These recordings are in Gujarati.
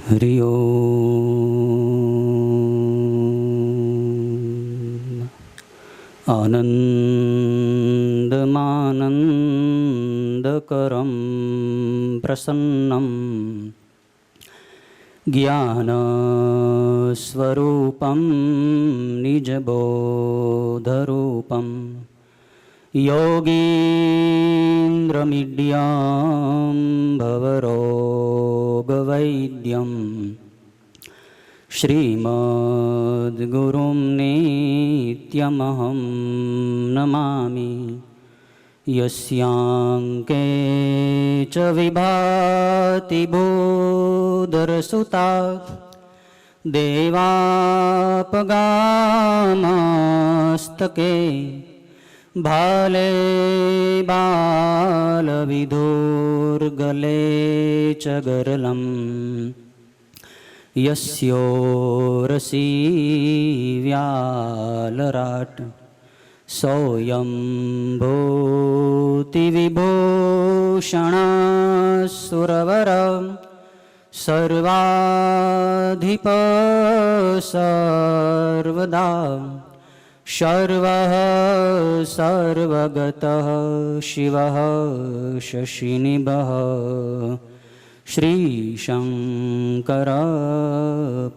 हरि ओम। आनन्दमानन्दकरं प्रसन्नं ज्ञानस्वरूपं निजबोधरूपं योगीन्द्रमीड्यं भवरोगवैद्यं श्रीमद्गुरुं नित्यमहं नमामि। यस्याङ्के च विभाति भूधरसुता देवापगामस्तके भाले बालविधुर्गले च गरलं यस्योरसि व्यालराट् सोऽयं भूतिविभूषणसुरवर सर्वाधिप सर्वदा शर्वः सर्वगतः शिवः शशिनिभः श्रीशङ्कर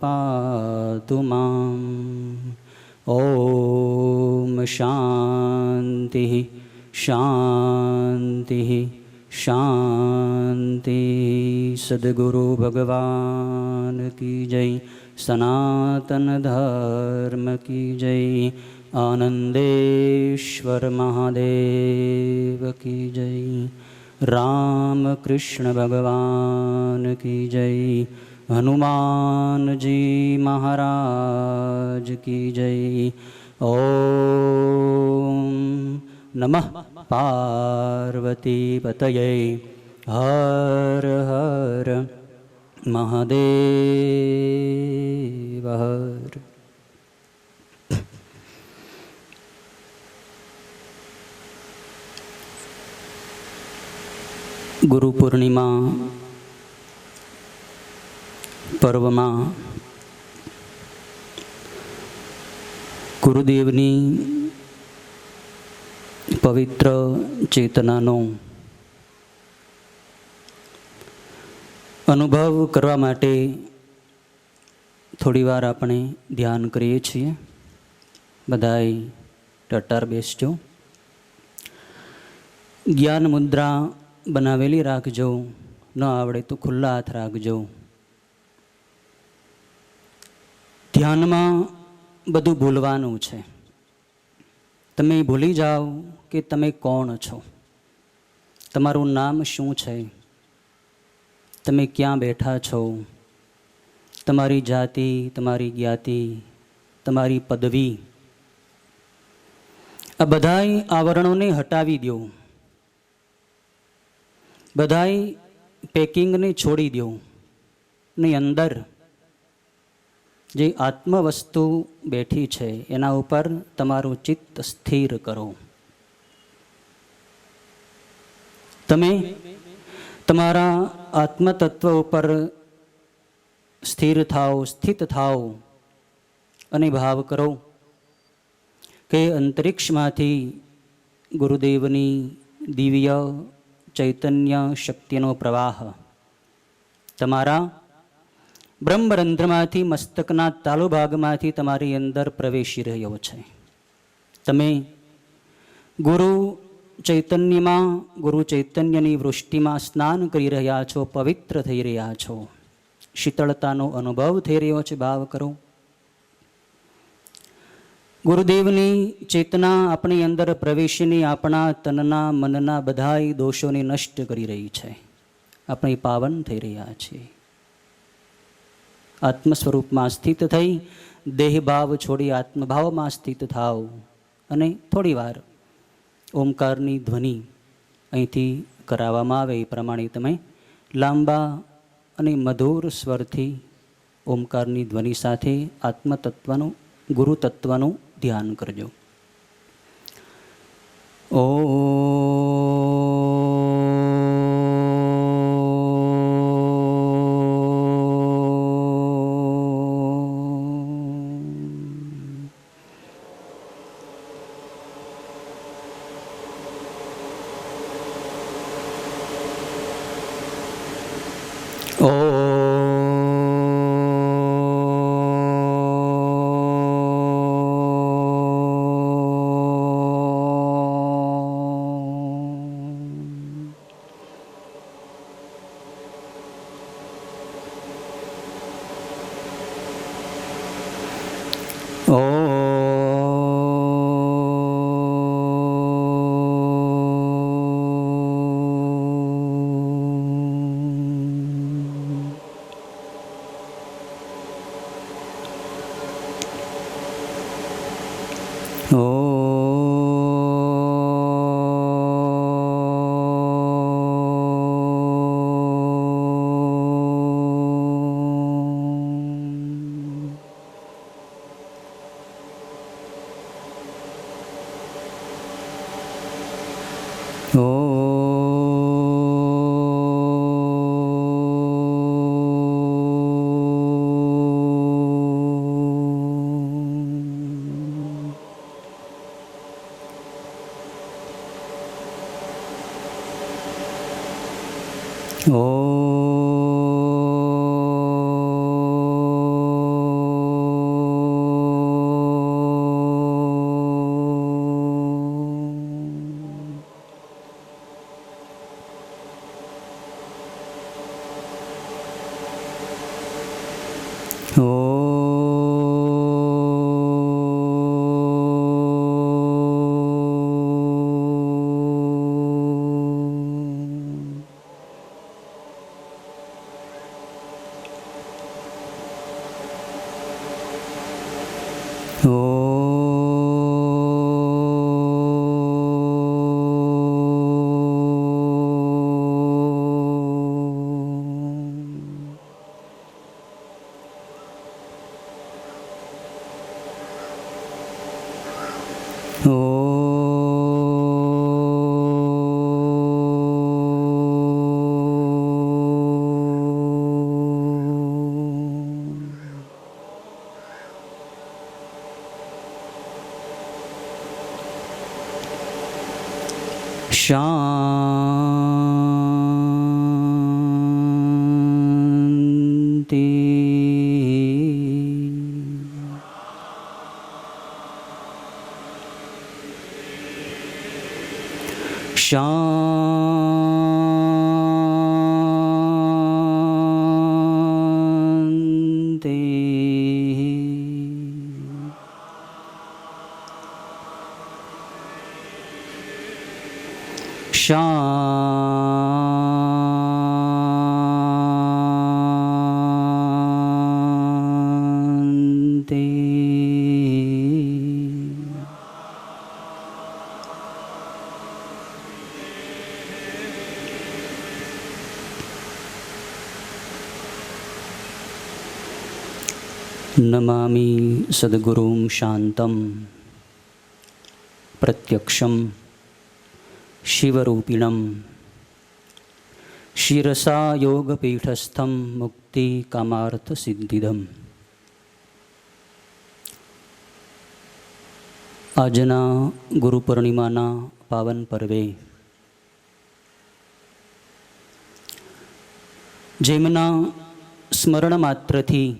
पातु माम्। ॐ शान्ति शान्ति शान्ति। सद्गुरु भगवान की जय। सनातन धर्म की जय। आनंदेश्वर महादेव की जय। राम कृष्ण भगवान की जय। हनुमान जी महाराज की जय। ओम नमः पार्वती पतये। हर हर महादेव हर। गुरु पूर्णिमा पर्व में गुरुदेवनी पवित्र चेतनानो अनुभव करवा माटे थोड़ी वार आपणे ध्यान करीए छीए। बधाई टट्टार बेसजो। ज्ञान मुद्रा बनावेली राखजो, न आवड़े तो खुल्ला हाथ राखजो। ध्यान में बधु भूलवानुं छे। तमे भूली जाओ कि तमे कोण छो, तमारुं नाम शुं छे, तमे क्यां बैठा छो, तमारी जाति, तमारी ज्ञाति, तमारी पदवी, आ बधाई आवरणों ने हटावी दो। बधाई पेकिंग ने छोड़ी दो ने अंदर जे आत्म वस्तु बैठी है एना ऊपर तमारू चित्त स्थिर करो। तमे तमारा आत्मतत्व ऊपर स्थिर थाओ, स्थित थाओ अने भाव करो के अंतरिक्ष मांथी गुरुदेवनी दिव्य चैतन्य शक्तिनो प्रवाह तमारा ब्रह्मरंध्रमांथी मस्तकना तालु भागमांथी तमारी अंदर प्रवेशी रह्यो छे। तमे गुरु चैतन्यमां, गुरु चैतन्यनी वृष्टिमां स्नान करी रह्या छो, पवित्र थई रह्या छो। शीतलतानो अनुभव थई रह्यो छे। भाव करो गुरुदेवनी चेतना अपनी अंदर प्रवेशीनी अपना तनना मनना बधाई दोषोने नष्ट करी रही है। अपने पावन थई रह्या छे। आत्मस्वरूप में स्थित थई देह भाव छोड़ी आत्मभाव में स्थित थाओ अने थोड़ी वार ओमकारनी ध्वनि अहींथी करावामां आवे ए प्रमाणे तमे लांबा अने मधुर स्वरथी ओमकारनी ध्वनि साथे आत्मतत्वनुं गुरु तत्वनुं ध्यान करजो। ओ શાંતિ. શાંતિ. શાંતિ. નમામિ સદ્ગુરું શાંતં પ્રત્યક્ષં શિવરૂપિણં શિરસા યોગપીઠસ્થં મુક્તિકામાર્થસિદ્ધિદમ. આજના ગુરુ પૂર્ણિમાના પાવન પર્વે જેમના સ્મરણ માત્રથી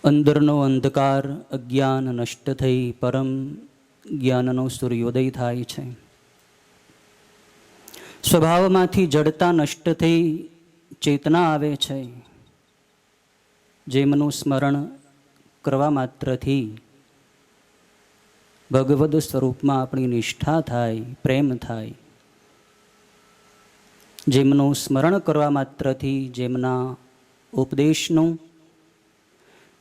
અંદરનો અંધકાર અજ્ઞાન નષ્ટ થઈ પરમ જ્ઞાનનો સૂર્યોદય થાય છે. સ્વભાવમાંથી જડતા નષ્ટ થઈ ચેતના આવે છે. જેમનું સ્મરણ કરવા માત્રથી ભગવદ સ્વરૂપમાં આપણી નિષ્ઠા થાય, પ્રેમ થાય. જેમનું સ્મરણ કરવા માત્રથી જેમના ઉપદેશનું,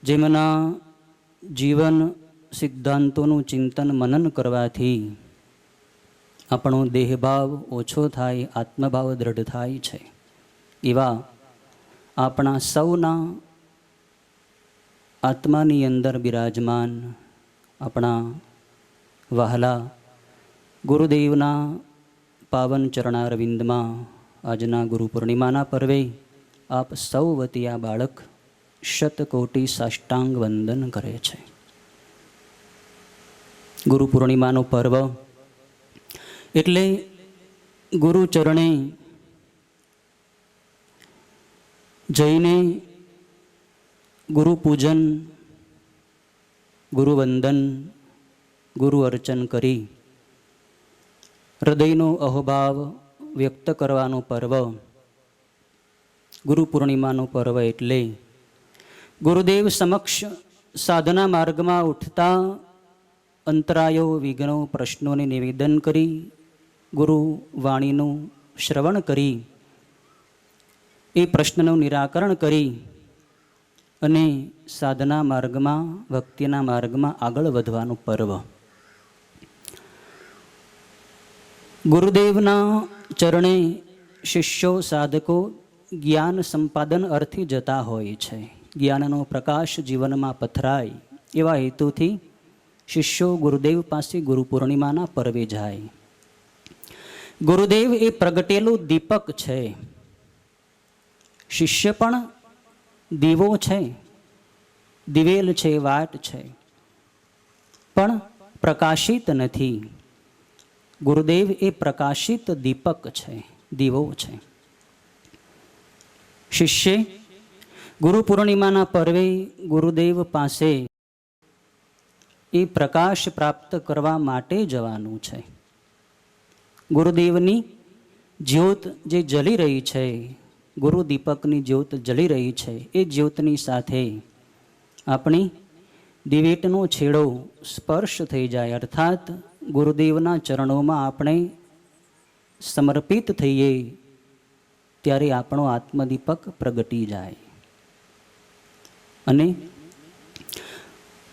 જેમના જીવન સિદ્ધાંતોનું ચિંતન મનન કરવાથી આપણો દેહભાવ ઓછો થાય, આત્મભાવ દ્રઢ થાય છે. એવા આપણા સૌના આત્માની અંદર બિરાજમાન આપણા વહાલા ગુરુદેવના પાવન ચરણારવિંદમાં આજના ગુરુ પૂર્ણિમાના પર્વે આપ સૌ વતી આ બાળક શતકોટી સાષ્ટાંગ વંદન કરે છે. ગુરુ પૂર્ણિમાનો પર્વ એટલે ગુરુ ચરણે જઈને ગુરુ પૂજન, ગુરુ વંદન, ગુરુ અર્ચન કરી હૃદયનો અહોભાવ વ્યક્ત કરવાનો પર્વ ગુરુ પૂર્ણિમાનો પર્વ એટલે ગુરુદેવ સમક્ષ સાધના માર્ગમાં ઉઠતા અંતરાયો, વિઘ્નો, પ્રશ્નોને નિવેદન કરી ગુરુ વાણીનું શ્રવણ કરી એ પ્રશ્નનું નિરાકરણ કરી અને સાધના માર્ગમાં, ભક્તિના માર્ગમાં આગળ વધવાનું પર્વ. ગુરુદેવના ચરણે શિષ્યો, સાધકો જ્ઞાન સંપાદન અર્થે જતા હોય છે. જ્ઞાનનો પ્રકાશ જીવનમાં પથરાય એવા હેતુથી શિષ્યો ગુરુદેવ પાસે ગુરુ પૂર્ણિમાના પર્વે જાય. ગુરુદેવ એ પ્રગટેલું દીપક છે. શિષ્ય પણ દીવો છે, દિવેલ છે, વાટ છે, પણ પ્રકાશિત નથી. ગુરુદેવ એ પ્રકાશિત દીપક છે, દીવો છે. શિષ્ય ગુરુ પૂર્ણિમાના પર્વે ગુરુદેવ પાસે એ પ્રકાશ પ્રાપ્ત કરવા માટે જવાનું છે. ગુરુદેવની જ્યોત જે જલી રહી છે, ગુરુ દીપકની જ્યોત જલી રહી છે, એ જ્યોતની સાથે આપણી દિવેટનો છેડો સ્પર્શ થઈ જાય, અર્થાત ગુરુદેવના ચરણોમાં આપણે સમર્પિત થઈએ ત્યારે આપણો આત્મદીપક પ્રગટી જાય અને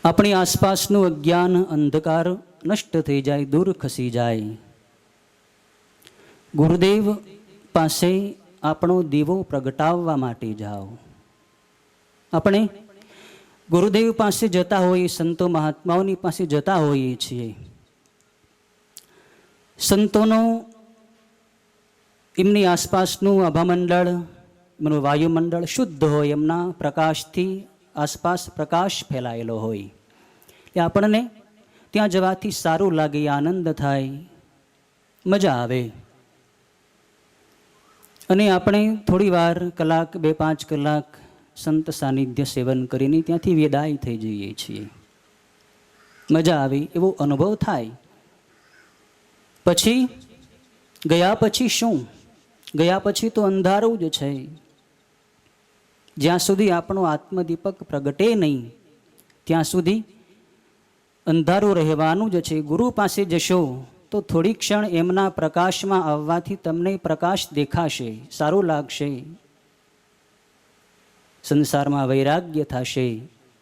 આપણી આસપાસનું અજ્ઞાન, અંધકાર નષ્ટ થઈ જાય, દૂર ખસી જાય. ગુરુદેવ પાસે આપણો દીવો પ્રગટાવવા માટે જાઓ. આપણે ગુરુદેવ પાસે જતા હોઈએ, સંતો મહાત્માઓની પાસે જતા હોઈએ છીએ. સંતોનો એમની આસપાસનું આભામંડળ, એમનું વાયુમંડળ શુદ્ધ હોય, એમના પ્રકાશથી આસપાસ પ્રકાશ ફેલાયેલો હોય. એ આપણને ત્યાં જવાથી સારું લાગે, આનંદ થાય, મજા આવે અને આપણે થોડી વાર, કલાક, 2-5 કલાક સંત સાનિધ્ય સેવન કરીને ત્યાંથી વિદાય થઈ જઈએ છીએ. મજા આવે એવો અનુભવ થાય. પછી ગયા પછી શું? ગયા પછી તો અંધારું જ છે. જ્યાં સુધી આપણો આત્મદીપક પ્રગટે નહીં ત્યાં સુધી અંધારું રહેવાનું જ છે. ગુરુ પાસે જશો તો થોડી ક્ષણ એમના પ્રકાશમાં આવવાથી તમને પ્રકાશ દેખાશે, સારું લાગશે, સંસારમાં વૈરાગ્ય થશે,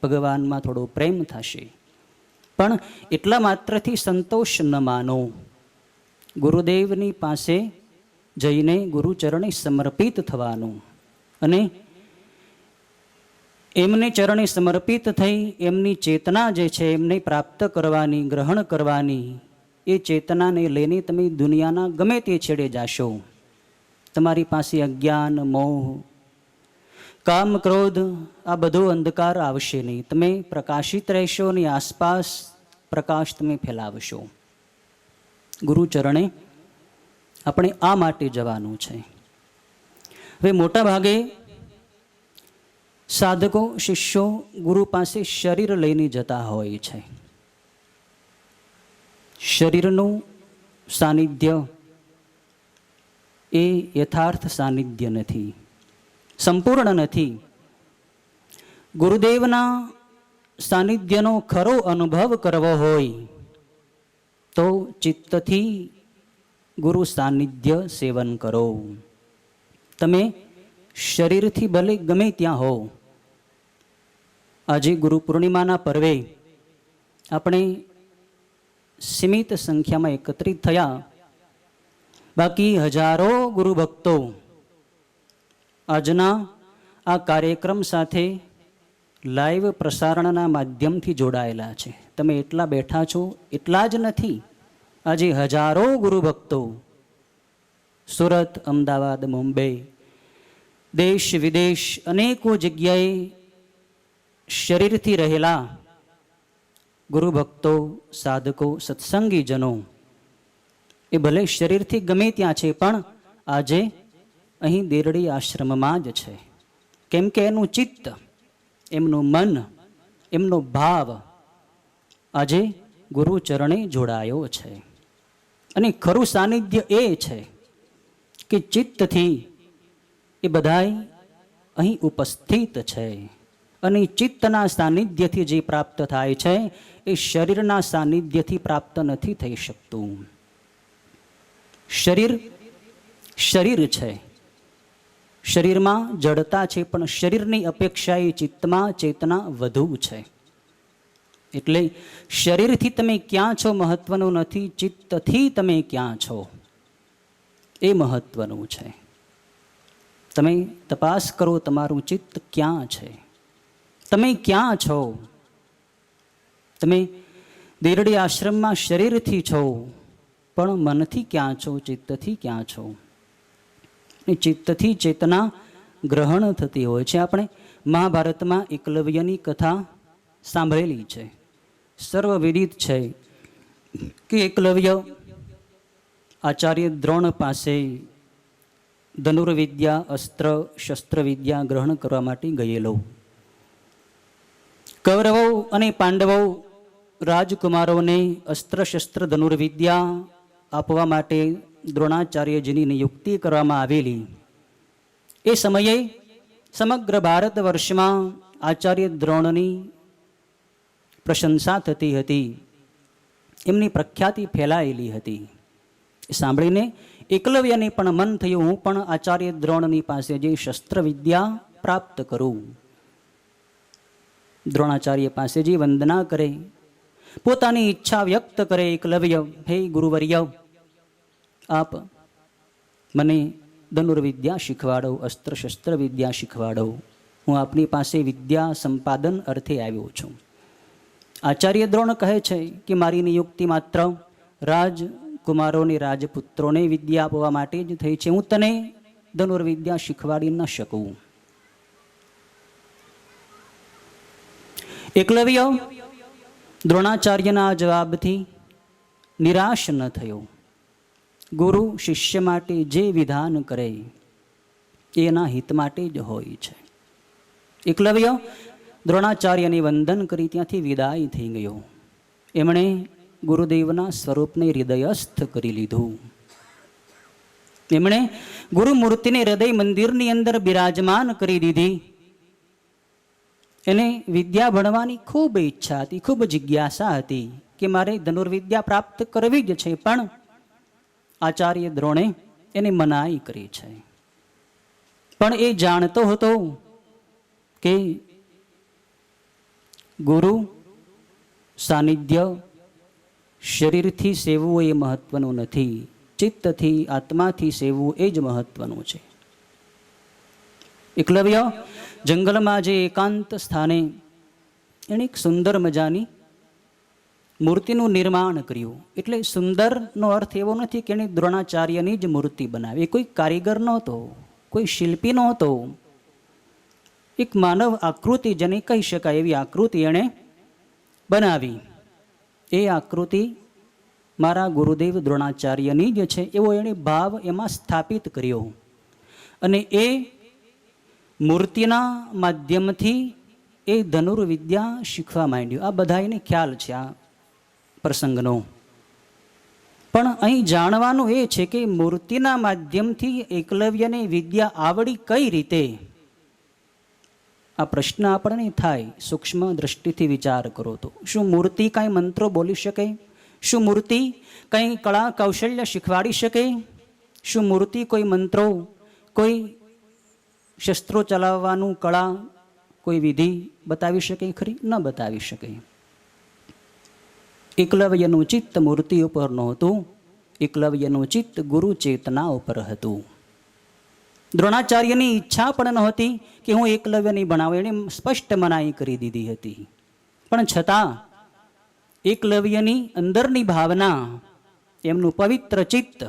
ભગવાનમાં થોડો પ્રેમ થશે. પણ એટલા માત્રથી સંતોષ ન માનો. ગુરુદેવની પાસે જઈને ગુરુચરણે સમર્પિત થવાનું અને એમને ચરણે સમર્પિત થઈ એમની ચેતના જે છે એમને પ્રાપ્ત કરવાની, ગ્રહણ કરવાની. એ ચેતનાને લઈને તમે દુનિયાના ગમે તે છેડે જાશો. તમારી પાસે અજ્ઞાન, મોહ, કામ, ક્રોધ આ બધો અંધકાર આવશે નહીં. તમે પ્રકાશિત રહેશો અને આસપાસ પ્રકાશ તમે ફેલાવશો. ગુરુચરણે આપણે આ માટે જવાનું છે. હવે મોટા ભાગે સાધકો, શિષ્યો ગુરુ પાસે શરીર લઈને જતા હોય છે. શરીરનું સાનિધ્ય એ યથાર્થ સાનિધ્ય નથી, સંપૂર્ણ નથી. ગુરુદેવના સાનિધ્યનો ખરો અનુભવ કરવો હોય તો ચિત્તથી ગુરુ સાનિધ્ય સેવન કરો. તમે શરીરથી ભલે ગમે ત્યાં હો. આજે ગુરુ પૂર્ણિમાના પર્વે આપણે સીમિત સંખ્યામાં એકત્રિત થયા, બાકી હજારો ગુરુ ભક્તો આજના આ કાર્યક્રમ સાથે લાઈવ પ્રસારણના માધ્યમથી જોડાયેલા છે. તમે એટલા બેઠા છો એટલા જ નથી, આજે હજારો ગુરુ ભક્તો સુરત, અમદાવાદ, મુંબઈ, દેશ વિદેશ અનેકો જગ્યાએ શરીરથી રહેલા ગુરુ ભક્તો, સાધકો, સત્સંગીજનો એ ભલે શરીરથી ગમે ત્યાં છે પણ આજે અહીં દેરડી આશ્રમમાં જ છે. કેમ કે એનું ચિત્ત, એમનું મન, એમનો ભાવ આજે ગુરુ ચરણે જોડાયો છે. અને ખરું સાનિધ્ય એ છે કે ચિત્તથી એ બધાય અહીં ઉપસ્થિત છે. અને ચિત્તના સાનિધ્યથી જે પ્રાપ્ત થાય છે એ શરીરના સાનિધ્યથી પ્રાપ્ત નથી થઈ શકતું. શરીર શરીર છે, શરીરમાં જડતા છે, પણ શરીરની અપેક્ષા એ ચિત્તમાં ચેતના વધુ છે. એટલે શરીરથી તમે ક્યાં છો મહત્વનું નથી, ચિત્તથી તમે ક્યાં છો એ મહત્વનું છે. તમે તપાસ કરો તમારું ચિત્ત ક્યાં છે, તમે ક્યાં છો. તમે દેરડી આશ્રમમાં શરીરથી છો, પણ મનથી ક્યાં છો, ચિત્તથી ક્યાં છો. ચિત્તથી ચેતના ગ્રહણ થતી હોય છે. આપણે મહાભારતમાં એકલવ્યની કથા સાંભળેલી છે. સર્વવિદિત છે કે એકલવ્ય આચાર્ય દ્રોણ પાસે ધનુર્વિદ્યા, અસ્ત્ર શસ્ત્ર વિદ્યા ગ્રહણ કરવા માટે ગયેલો. કૌરવો અને પાંડવો રાજકુમારોને અસ્ત્ર શસ્ત્ર ધનુર્વિદ્યા આપવા માટે દ્રોણાચાર્યજીની નિયુક્તિ કરવામાં આવેલી. એ સમયે સમગ્ર ભારત વર્ષમાં આચાર્ય દ્રોણની પ્રશંસા થતી હતી, એમની પ્રખ્યાતિ ફેલાયેલી હતી. એ સાંભળીને એકલવ્યને પણ મન થયું, હું પણ આચાર્ય દ્રોણની પાસે જે શસ્ત્ર વિદ્યા પ્રાપ્ત કરું. દ્રોણાચાર્ય પાસે જે વંદના કરે, પોતાની ઈચ્છા વ્યક્ત કરે. એકલવ્ય, હે ગુરુવર્ય, આપ મને ધનુર્વિદ્યા શીખવાડો, અસ્ત્ર શસ્ત્ર વિદ્યા શીખવાડો. હું આપની પાસે વિદ્યા સંપાદન અર્થે આવ્યો છું. આચાર્ય દ્રોણ કહે છે કે મારી નિયુક્તિ માત્ર રાજકુમારોને, રાજપુત્રોને વિદ્યા આપવા માટે જ થઈ છે. હું તને ધનુર્વિદ્યા શીખવાડી ન શકું. એકલવ્ય દ્રોણાચાર્યના જવાબથી નિરાશ ન થયો. ગુરુ શિષ્ય માટે જે વિધાન કરે એના હિત માટે જ હોય છે. એકલવ્ય દ્રોણાચાર્યને વંદન કરી ત્યાંથી વિદાય થઈ ગયો. એમણે ગુરુદેવના સ્વરૂપને હૃદયસ્થ કરી લીધું. એમણે ગુરુમૂર્તિને હૃદય મંદિરની અંદર બિરાજમાન કરી દીધી. એને વિદ્યા ભણવાની ખૂબ ઈચ્છા હતી, ખૂબ જિજ્ઞાસા હતી કે મારે ધનુર્વિદ્યા પ્રાપ્ત કરવી જ છે. પણ આચાર્ય દ્રોણે એને મનાઈ કરી છે. પણ એ જાણતો હતો કે ગુરુ સાનિધ્ય શરીરથી સેવવું એ મહત્વનું નથી, ચિત્તથી આત્માથી સેવવું એ જ મહત્વનું છે. એકલવ્ય જંગલમાં જે એકાંત સ્થાને એણે એક સુંદર મજાની મૂર્તિનું નિર્માણ કર્યું. એટલે સુંદરનો અર્થ એવો નથી કે એણે દ્રોણાચાર્યની જ મૂર્તિ બનાવી. કોઈ કારીગર નહોતો, કોઈ શિલ્પી નહોતો. એક માનવ આકૃતિ જેને કહી શકાય એવી આકૃતિ એણે બનાવી. એ આકૃતિ મારા ગુરુદેવ દ્રોણાચાર્યની જ છે એવો એણે ભાવ એમાં સ્થાપિત કર્યો. અને એ મૂર્તિના માધ્યમથી એ ધનુર્વિદ્યા શીખવા માંડ્યું. આ બધા એને ખ્યાલ છે આ પ્રસંગનો. પણ અહીં જાણવાનું એ છે કે મૂર્તિના માધ્યમથી એકલવ્યને વિદ્યા આવડી કઈ રીતે? આ પ્રશ્ન આપણને થાય સૂક્ષ્મ દ્રષ્ટિથી વિચાર કરો તો. શું મૂર્તિ કાંઈ મંત્રો બોલી શકે? શું મૂર્તિ કંઈ કળા કૌશલ્ય શીખવાડી શકે? શું મૂર્તિ કોઈ મંત્રો, કોઈ શસ્ત્રો ચલાવવાનું કળા, કોઈ વિધિ બતાવી શકે ખરી? ન બતાવી શકે. એકલવ્યનું ચિત્ત મૂર્તિ ઉપર નહોતું, એકલવ્યનું ચિત્ત ગુરુ ચેતના ઉપર હતું. દ્રોણાચાર્યની ઈચ્છા પણ નહોતી કે હું એકલવ્યની બનાવું, એણે સ્પષ્ટ મનાઈ કરી દીધી હતી. પણ છતાં એકલવ્યની અંદરની ભાવના, એમનું પવિત્ર ચિત્ત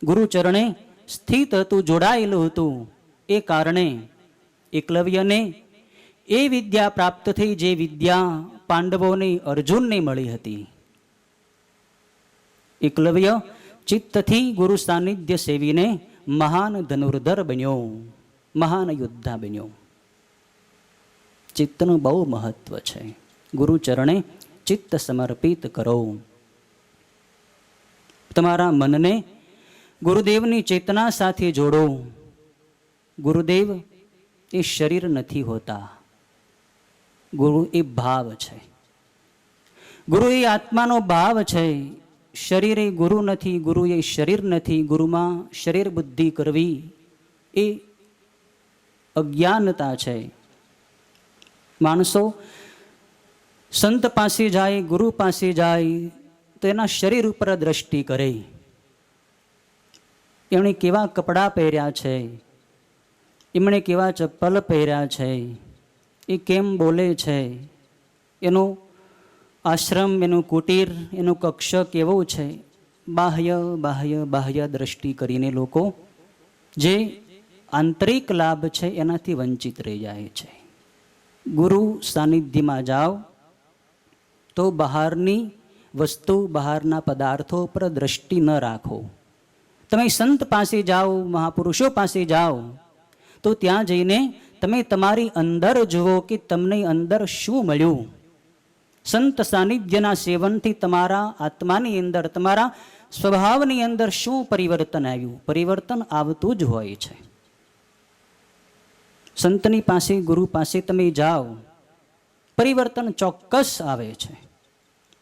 ગુરુચરણે સ્થિત હતું, જોડાયેલું હતું. એ કારણે એકલવ્યને એ વિદ્યા પ્રાપ્ત થઈ જે વિદ્યા પાંડવોને, અર્જુનને મળી હતી. એકલવ્ય ચિત્તથી ગુરુ સાનિધ્ય સેવીને મહાન ધનુર્ધર બન્યો, મહાન યોદ્ધા બન્યો. ચિત્તનું બહુ મહત્વ છે. ગુરુ ચરણે ચિત્ત સમર્પિત કરો. તમારા મનને ગુરુદેવની ચેતના સાથે જોડો. ગુરુદેવ એ શરીર નથી હોતા, ગુરુ એ ભાવ છે. ગુરુ એ આત્માનો ભાવ છે. શરીર એ ગુરુ નથી, ગુરુ એ શરીર નથી. ગુરુમાં શરીર બુદ્ધિ કરવી એ અજ્ઞાનતા છે. માણસો સંત પાસે જાય, ગુરુ પાસે જાય તો એના શરીર ઉપર દ્રષ્ટિ કરે. એમણે કેવા કપડાં પહેર્યા છે, એમણે કેવા ચપ્પલ પહેર્યા છે, એ કેમ બોલે છે, એનો આશ્રમ, એનું કુટીર, એનું કક્ષ કેવું છે. બાહ્ય બાહ્ય બાહ્ય દ્રષ્ટિ કરીને લોકો જે આંતરિક લાભ છે એનાથી વંચિત રહી જાય છે. ગુરુ સાનિધ્યમાં જાઓ તો બહારની વસ્તુ, બહારના પદાર્થો પર દ્રષ્ટિ ન રાખો. તમે સંત પાસે જાઓ, મહાપુરુષો પાસે જાઓ તો ત્યાં જઈને તમે તમારી અંદર જુઓ કે તમને અંદર શું મળ્યું. સંત સાનિધ્યના સેવનથી તમારા આત્માની અંદર, તમારા સ્વભાવની અંદર શું પરિવર્તન આવ્યું. પરિવર્તન આવતું જ હોય છે. સંતની પાસે, ગુરુ પાસે તમે જાઓ, પરિવર્તન ચોક્કસ આવે છે.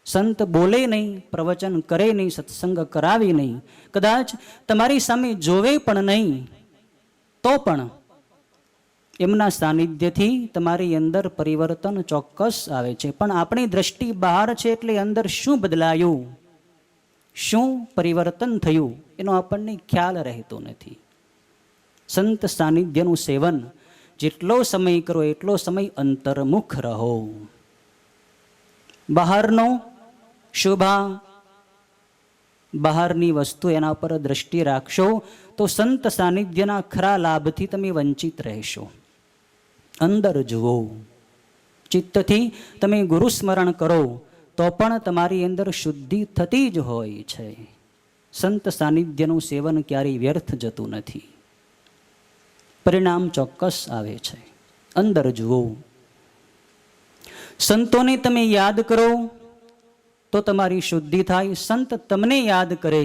સંત બોલે નહીં, પ્રવચન કરે નહીં, સત્સંગ કરાવે નહીં, કદાચ તમારી સામે જોવે પણ નહીં, તો પણ એમના સાનિધ્યથી તમારી અંદર પરિવર્તન ચોક્કસ આવે છે. પણ આપણી દ્રષ્ટિ બહાર છે એટલે અંદર શું બદલાયું, શું પરિવર્તન થયું એનો આપણને ખ્યાલ રહેતો નથી. સંત સાનિધ્યનું સેવન જેટલો સમય કરો એટલો સમય અંતર્મુખ રહો. બહારનો શોભા, બહારની વસ્તુ એના પર દ્રષ્ટિ રાખશો તો સંત સાનિધ્યના ખરા લાભથી તમે વંચિત રહેશો. અંદર જુઓ. ચિત્તથી તમે ગુરુ સ્મરણ કરો તો પણ તમારી અંદર શુદ્ધિ થતી જ હોય છે. સંત સાનિધ્યનું સેવન ક્યારેય વ્યર્થ જતું નથી. પરિણામ ચોક્કસ આવે છે. અંદર જુઓ. સંતોને તમે યાદ કરો તો તમારી શુદ્ધિ થાય. સંત તમને યાદ કરે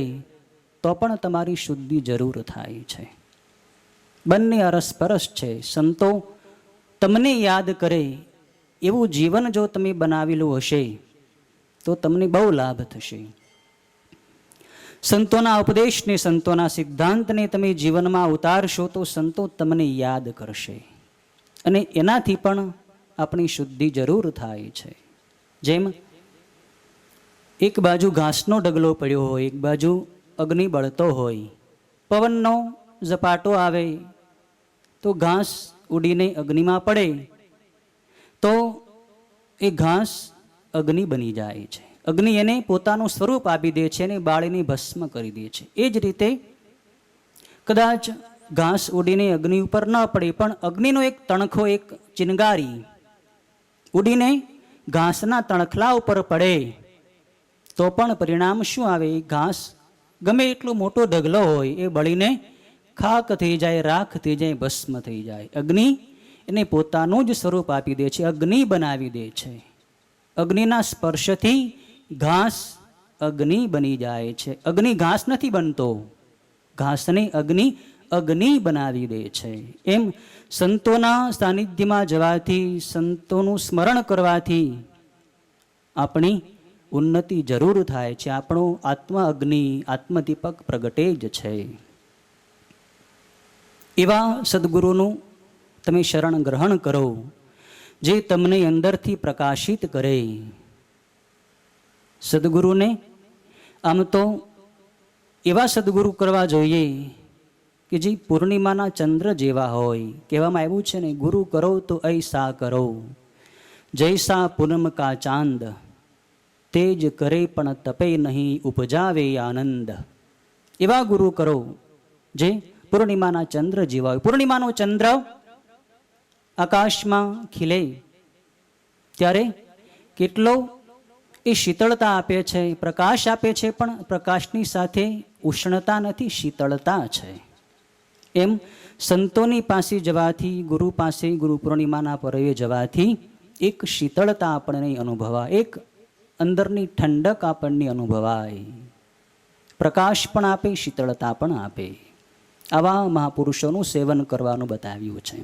તો પણ તમારી શુદ્ધિ જરૂર થાય છે. બંને અરસપરસ છે. સંતો તમને યાદ કરે એવું જીવન જો તમે બનાવેલું હશે તો તમને બહુ લાભ થશે. સંતોના ઉપદેશને, સંતોના સિદ્ધાંતને તમે જીવનમાં ઉતારશો તો સંતો તમને યાદ કરશે અને એનાથી પણ આપણી શુદ્ધિ જરૂર થાય છે. જેમ એક બાજુ ઘાસનો ઢગલો પડ્યો હોય, એક બાજુ અગ્નિ બળતો હોય, પવનનો ઝપાટો આવે તો ઘાસ ઉડીને અગ્નિમાં પડે તો એ ઘાસ અગ્નિ બની જાય છે. અગ્નિ એને પોતાનું સ્વરૂપ આપી દે છે અને બાળીને ભસ્મ કરી દે છે. એ જ રીતે કદાચ ઘાસ ઉડીને અગ્નિ ઉપર ન પડે પણ અગ્નિનો એક તણખો, એક ચિનગારી ઉડીને ઘાસના તણખલા ઉપર પડે તો પણ પરિણામ શું આવે. ઘાસ ગમે એટલો મોટો ઢગલો હોય એ બળીને ખાક થઈ જાય, રાખ થઈ જાય, ભસ્મ થઈ જાય. અગ્નિ એને પોતાનું જ સ્વરૂપ આપી દે છે, અગ્નિ બનાવી દે છે. અગ્નિના સ્પર્શથી ઘાસ અગ્નિ બની જાય છે. અગ્નિ ઘાસ નથી બનતો, ઘાસને અગ્નિ અગ્નિ બનાવી દે છે. એમ સંતોના સાનિધ્યમાં જવાથી, સંતોનું સ્મરણ કરવાથી આપણી ઉન્નતિ જરૂર થાય છે. આપણો આત્મા અગ્નિ, આત્મદીપક પ્રગટે જ છે. એવા સદગુરુનું તમે શરણ ગ્રહણ કરો જે તમને અંદરથી પ્રકાશિત કરે. સદગુરુને આમ તો એવા સદગુરુ કરવા જોઈએ કે જે પૂર્ણિમાના ચંદ્ર જેવા હોય. કહેવામાં આવ્યું છે ને, ગુરુ કરો તો ऐसा કરો જૈસા પૂનમ કા ચાંદ, તેજ કરે પણ તપે નહીં, ઉપજાવે આનંદ. એવા ગુરુ કરો જે પૂર્ણિમાના ચંદ્ર જેવા હોય. પૂર્ણિમાનો ચંદ્ર આકાશમાં ખીલે ત્યારે કેટલો એ શીતળતા આપે છે, પ્રકાશ આપે છે, પણ પ્રકાશની સાથે ઉષ્ણતા નથી, શીતળતા છે. એમ સંતોની પાસે જવાથી, ગુરુ પાસે ગુરુ પૂર્ણિમાના પર્વે જવાથી એક શીતળતા આપણને અનુભવાય, એક અંદરની ઠંડક આપણને અનુભવાય, પ્રકાશ પણ આપે, શીતળતા પણ આપે. આવા મહાપુરુષોનું સેવન કરવાનું બતાવ્યું છે.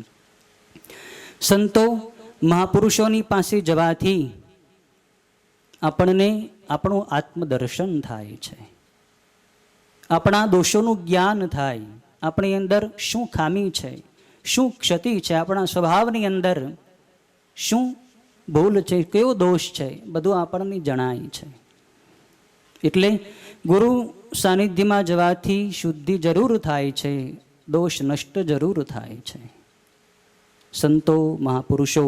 સંતો મહાપુરુષોની પાસે જવાથી આપણને આપણું આત્મદર્શન થાય છે, આપણા દોષોનું જ્ઞાન થાય, આપણી અંદર શું ખામી છે, શું ક્ષતિ છે, આપણા સ્વભાવની અંદર શું ભૂલ છે, કયો દોષ છે, બધું આપણને જણાય છે. એટલે ગુરુ સાનિધ્યમાં જવાથી શુદ્ધિ જરૂર થાય છે, દોષ નષ્ટ જરૂર થાય છે. સંતો મહાપુરુષો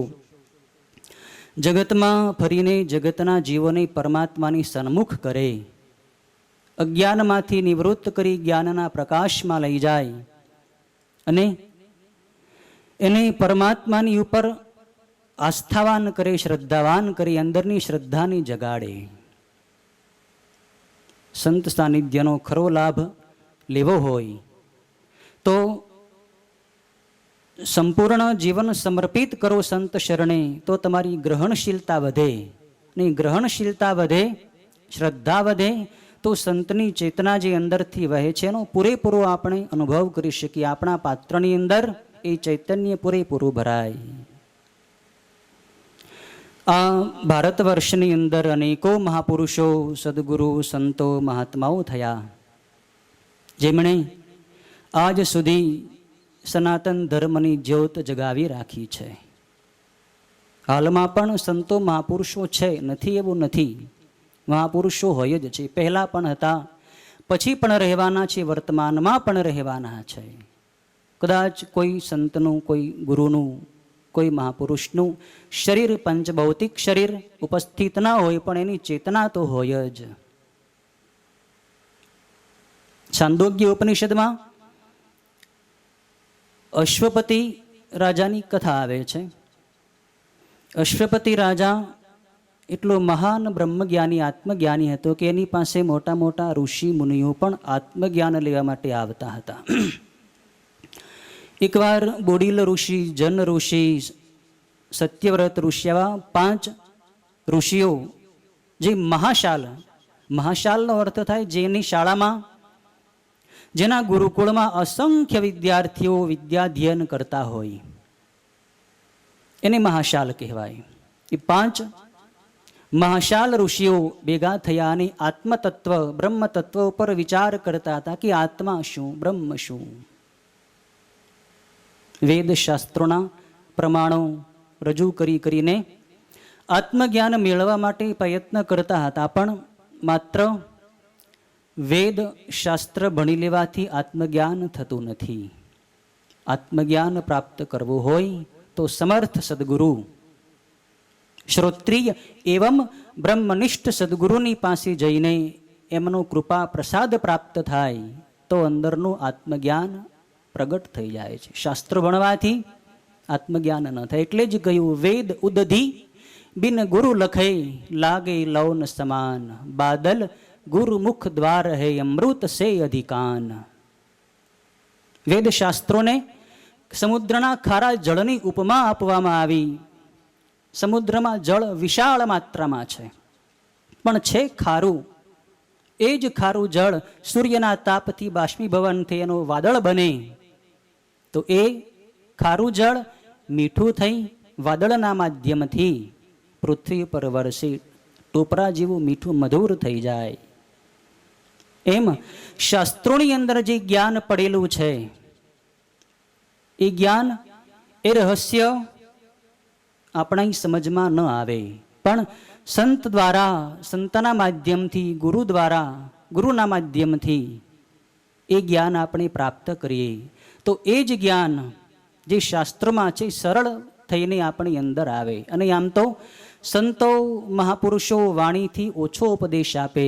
જગતમાં ફરીને જગતના જીવોને પરમાત્માની સન્મુખ કરે, અજ્ઞાનમાંથી નિવૃત્ત કરી જ્ઞાનના પ્રકાશમાં લઈ જાય અને એને પરમાત્માની ઉપર આસ્થાવાન કરે, શ્રદ્ધાવાન કરી, અંદરની શ્રદ્ધાને જગાડે. સંત સાનિધ્યનો ખરો લાભ લેવો હોય તો સંપૂર્ણ જીવન સમર્પિત કરો સંત શરણે, તો તમારી ગ્રહણશીલતા વધે, ને ગ્રહણશીલતા વધે, શ્રદ્ધા વધે, તો સંતની ચેતના જે અંદરથી વહે છે એનો પૂરેપૂરો આપણે અનુભવ કરી શકીએ. આપણા પાત્રની અંદર એ ચૈતન્ય પૂરેપૂરું ભરાય. આ ભારત વર્ષની અંદર અનેકો મહાપુરુષો, સદગુરુ, સંતો, મહાત્માઓ થયા, જેમણે આજ સુધી સનાતન ધર્મની જ્યોત જગાવી રાખી છે. હાલમાં પણ સંતો મહાપુરુષો છે, નથી એવું નથી, મહાપુરુષો હોય જ છે. પહેલાં પણ હતા, પછી પણ રહેવાના છે, વર્તમાનમાં પણ રહેવાના છે. કદાચ કોઈ સંતનું, કોઈ ગુરુનું, કોઈ મહાપુરુષનું શરીર, પંચભૌતિક શરીર ઉપસ્થિત ના હોય, પણ એની ચેતના તો હોય જ. છાંદોગ્ય ઉપનિષદમાં અશ્વપતિ રાજાની કથા આવે છે. અશ્વપતિ રાજા એટલો મહાન બ્રહ્મજ્ઞાની, આત્મજ્ઞાની હતો કે એની પાસે મોટા મોટા ઋષિ મુનિઓ પણ આત્મજ્ઞાન લેવા માટે આવતા હતા. એકવાર બોડીલ ઋષિ, જન ઋષિ, સત્યવ્રત ઋષિ, આવા 5 ઋષિઓ જે મહાશાલનો અર્થ થાય જેની શાળામાં, જેના ગુરુકુળમાં અસંખ્ય વિદ્યાર્થીઓ વિદ્યાધ્યયન કરતા હોય, એને મહાશાલ કહેવાય. એ 5 મહાશાલ ઋષિઓ ભેગા થયા અને આત્મતત્વ, બ્રહ્મતત્વ ઉપર વિચાર કરતા હતા કે આત્મા શું, બ્રહ્મ શું. વેદ શાસ્ત્રોના પ્રમાણો રજૂ કરીને આત્મજ્ઞાન મેળવવા માટે પ્રયત્ન કરતા હતા. પણ માત્ર વેદ શાસ્ત્ર ભણી લેવાથી આત્મજ્ઞાન થતું નથી. આત્મજ્ઞાન પ્રાપ્ત કરવું હોય તો સમર્થ સદગુરુ, શ્રોત્રિય એવં બ્રહ્મનિષ્ઠ સદગુરુની પાસે જઈને એમનો કૃપા પ્રસાદ પ્રાપ્ત થાય તો અંદરનું આત્મજ્ઞાન પ્રગટ થઈ જાય છે. શાસ્ત્ર ભણવાથી આત્મજ્ઞાન ન થાય. એટલે જ કહ્યું, વેદ ઉદધી બિન ગુરુ લખે, લાગે લૌન સમાન, બાદલ ગુરુમુખ દ્વાર હૈ, અમૃત સે અધિકાન. વેદ શાસ્ત્રોને સમુદ્રના ખારા જળની ઉપમા આપવામાં આવી. સમુદ્રમાં જળ વિશાળ માત્રામાં છે, પણ છે ખારું. એ જ ખારું જળ સૂર્યના તાપથી બાષ્પીભવન થઈ એનું વાદળ બને, તો એ ખારું જળ મીઠું થઈ વાદળના માધ્યમથી પૃથ્વી પર વરસે, ટોપરા જેવું મીઠું મધુર થઈ જાય. એમ શાસ્ત્રોની અંદર જે જ્ઞાન પડેલું છે, એ જ્ઞાન, એ રહસ્ય આપણા સમજમાં ન આવે, પણ સંત દ્વારા, સંતના માધ્યમથી, ગુરુ દ્વારા, ગુરુના માધ્યમથી એ જ્ઞાન આપણે પ્રાપ્ત કરીએ તો એ જ જ્ઞાન જે શાસ્ત્રમાં છે સરળ થઈને આપણી અંદર આવે. અને આમ તો સંતો મહાપુરુષો વાણીથી ઓછો ઉપદેશ આપે,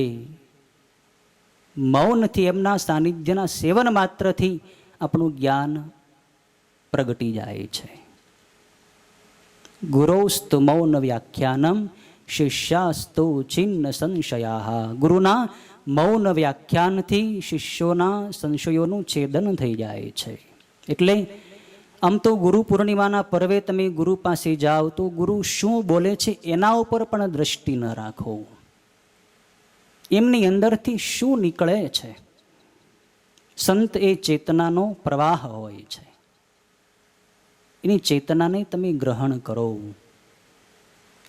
મૌનથી, એમના સાનિધ્યના સેવન માત્રથી આપણું જ્ઞાન પ્રગટી જાય છે. ગુરોસ્તુ મૌન વ્યાખ્યાનમ શિષ્યાસ્તુ છિન્ન સંશયા. ગુરુના મૌન વ્યાખ્યાનથી શિષ્યોના સંશયોનું છેદન થઈ જાય છે. એટલે આમ તો ગુરુ પૂર્ણિમાના પર્વે તમે ગુરુ પાસે જાઓ તો ગુરુ શું બોલે છે એના ઉપર પણ દ્રષ્ટિ ન રાખો. એમની અંદરથી શું નીકળે છે. સંત એ ચેતનાનો પ્રવાહ હોય છે. એની ચેતનાને તમે ગ્રહણ કરો.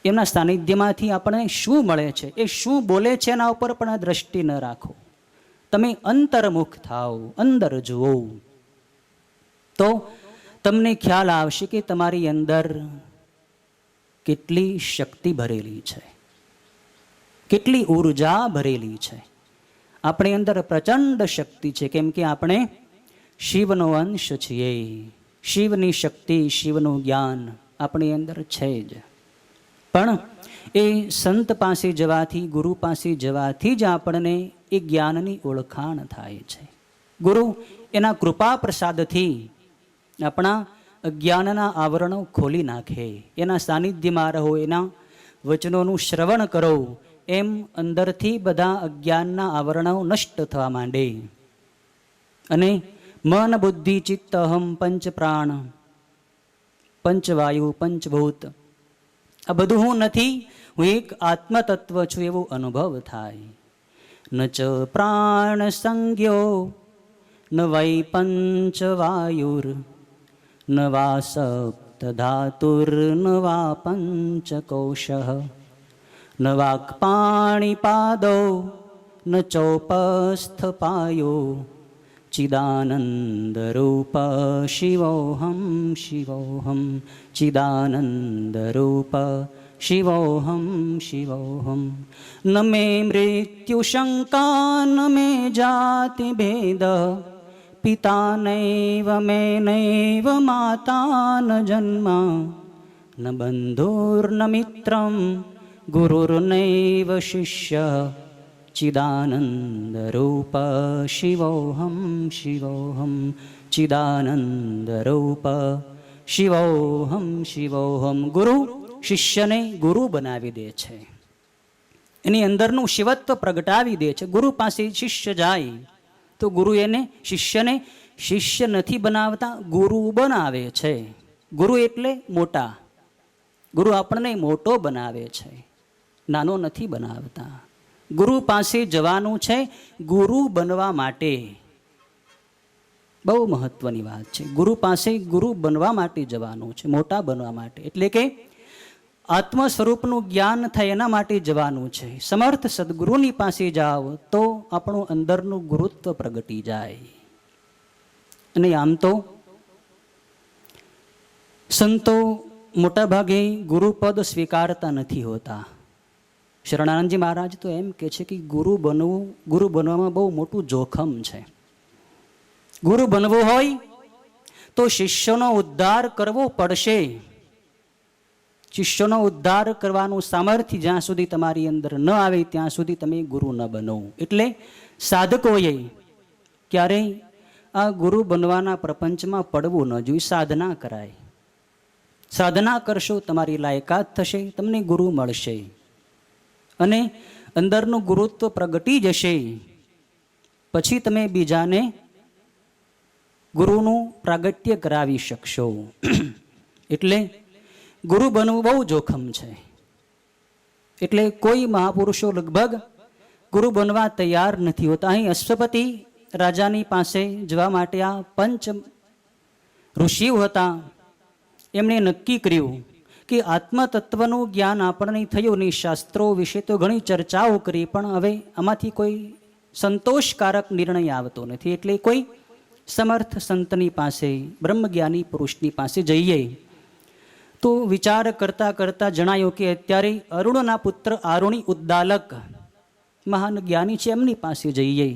એમના સાનિધ્યમાંથી આપણને શું મળે છે, એ શું બોલે છે એના ઉપર પણ દ્રષ્ટિ ન રાખો. તમે અંતર્મુખ થાઓ, અંદર જુઓ, તો તમને ખ્યાલ આવશે કે તમારી અંદર કેટલી શક્તિ ભરેલી છે, કેટલી ઉર્જા ભરેલી છે. આપણી અંદર પ્રચંડ શક્તિ છે, કેમ કે આપણે શિવનો અંશ છીએ. શિવની શક્તિ, શિવનું જ્ઞાન આપણી અંદર છે જ. પણ એ સંત પાસે જવાથી, ગુરુ પાસે જવાથી જ આપણને એ જ્ઞાનની ઓળખાણ થાય છે. ગુરુ એના કૃપા પ્રસાદથી આપણા અજ્ઞાનના આવરણો ખોલી નાખે. એના સાનિધ્યમાં રહો, એના વચનોનું શ્રવણ કરો, એમ અંદરથી બધા અજ્ઞાનના આવરણો નષ્ટ થવા માંડે. અને મન, બુદ્ધિ, ચિત્ત, અહમ, પંચ પ્રાણ, પંચવાયુ, પંચભૂત, આ બધું હું નથી, હું એક આત્મતત્વ છું એવો અનુભવ થાય. ન ચ પ્રાણ સંજ્ઞો ન વૈ પંચવાયુર ન વા સપ્ત ધાતુર ન વા પંચકોશ ન વાક્પાણિપાદો ન ચોપસ્થ પાયો ચિદાનંદરૂપ શિવોહમ શિવોહમ ચિદાનંદરૂપ શિવોહમ શિવોહમ. ન મે મૃત્યુશંકા ન મે જાતિ ભેદ પિતા નૈવ મે નૈવ માતા ન જન્મ ન બંધુર્ન મિત્રમ ગુરુર્નૈવ શિષ્ય ચિદાનંદરૂપ શિવોહમ શિવોહમ ચિદાનંદરૂપ શિવોહમ શિવોહમ. ગુરુ શિષ્યને ગુરુ બનાવી દે છે, એની અંદરનું શિવત્વ પ્રગટાવી દે છે. ગુરુ પાસે શિષ્ય જાય તો ગુરુ એને શિષ્યને શિષ્ય નથી બનાવતા, ગુરુ બનાવે છે. ગુરુ એટલે મોટા. ગુરુ આપણને મોટો બનાવે છે, નાનો નથી બનાવતા. ગુરુ પાસે જવાનું છે ગુરુ બનવા માટે. બહુ મહત્વની વાત છે. ગુરુ પાસે ગુરુ બનવા માટે જવાનું છે, મોટા બનવા માટે. એટલે કે આત્મ સ્વરૂપનું જ્ઞાન થાય એના માટે જવાનું છે. સમર્થ સદગુરુની પાસે જાઓ તો આપણું અંદરનું ગુરુત્વ પ્રગટી જાય. અને આમ તો સંતો મોટાભાગે ગુરુપદ સ્વીકારતા નથી હોતા. શરણાનંદજી મહારાજ તો એમ કે છે કે ગુરુ બનવામાં બહુ મોટું જોખમ છે. ગુરુ બનવું હોય તો શિષ્યનો ઉદ્ધાર કરવો પડશે. શિષ્યનો ઉદ્ધાર કરવાનું સામર્થ્ય જ્યાં સુધી તમારી અંદર ન આવે ત્યાં સુધી તમે ગુરુ ન બનો. એટલે સાધકોએ ક્યારેય આ ગુરુ બનવાના પ્રપંચમાં પડવું ન જોઈએ. સાધના કરાય. સાધના કરશો, તમારી લાયકાત થશે, તમને ગુરુ મળશે અને અંદરનું ગુરુત્વ પ્રગટી જશે. પછી તમે બીજાને ગુરુનું પ્રાગટ્ય કરાવી શકશો. એટલે ગુરુ બનવું બહુ જોખમ છે. એટલે કોઈ મહાપુરુષો લગભગ ગુરુ બનવા તૈયાર નથી હોતા. અહીં અશ્વપતિ રાજાની પાસે જવા માટે આ પંચ ઋષિઓ હતા. એમણે નક્કી કર્યું કે આત્મતત્વનું જ્ઞાન આપણને થયું નહીં. શાસ્ત્રો વિશે તો ઘણી ચર્ચાઓ કરી, પણ હવે આમાંથી કોઈ સંતોષકારક નિર્ણય આવતો નથી. એટલે કોઈ સમર્થ સંતની પાસે, બ્રહ્મજ્ઞાની પુરુષની પાસે જઈએ તો વિચાર કરતા કરતા જણાયું કે અત્યારે અરુણના પુત્ર આરુણી ઉદ્દાલક મહાન જ્ઞાની છે, એમની પાસે જઈએ.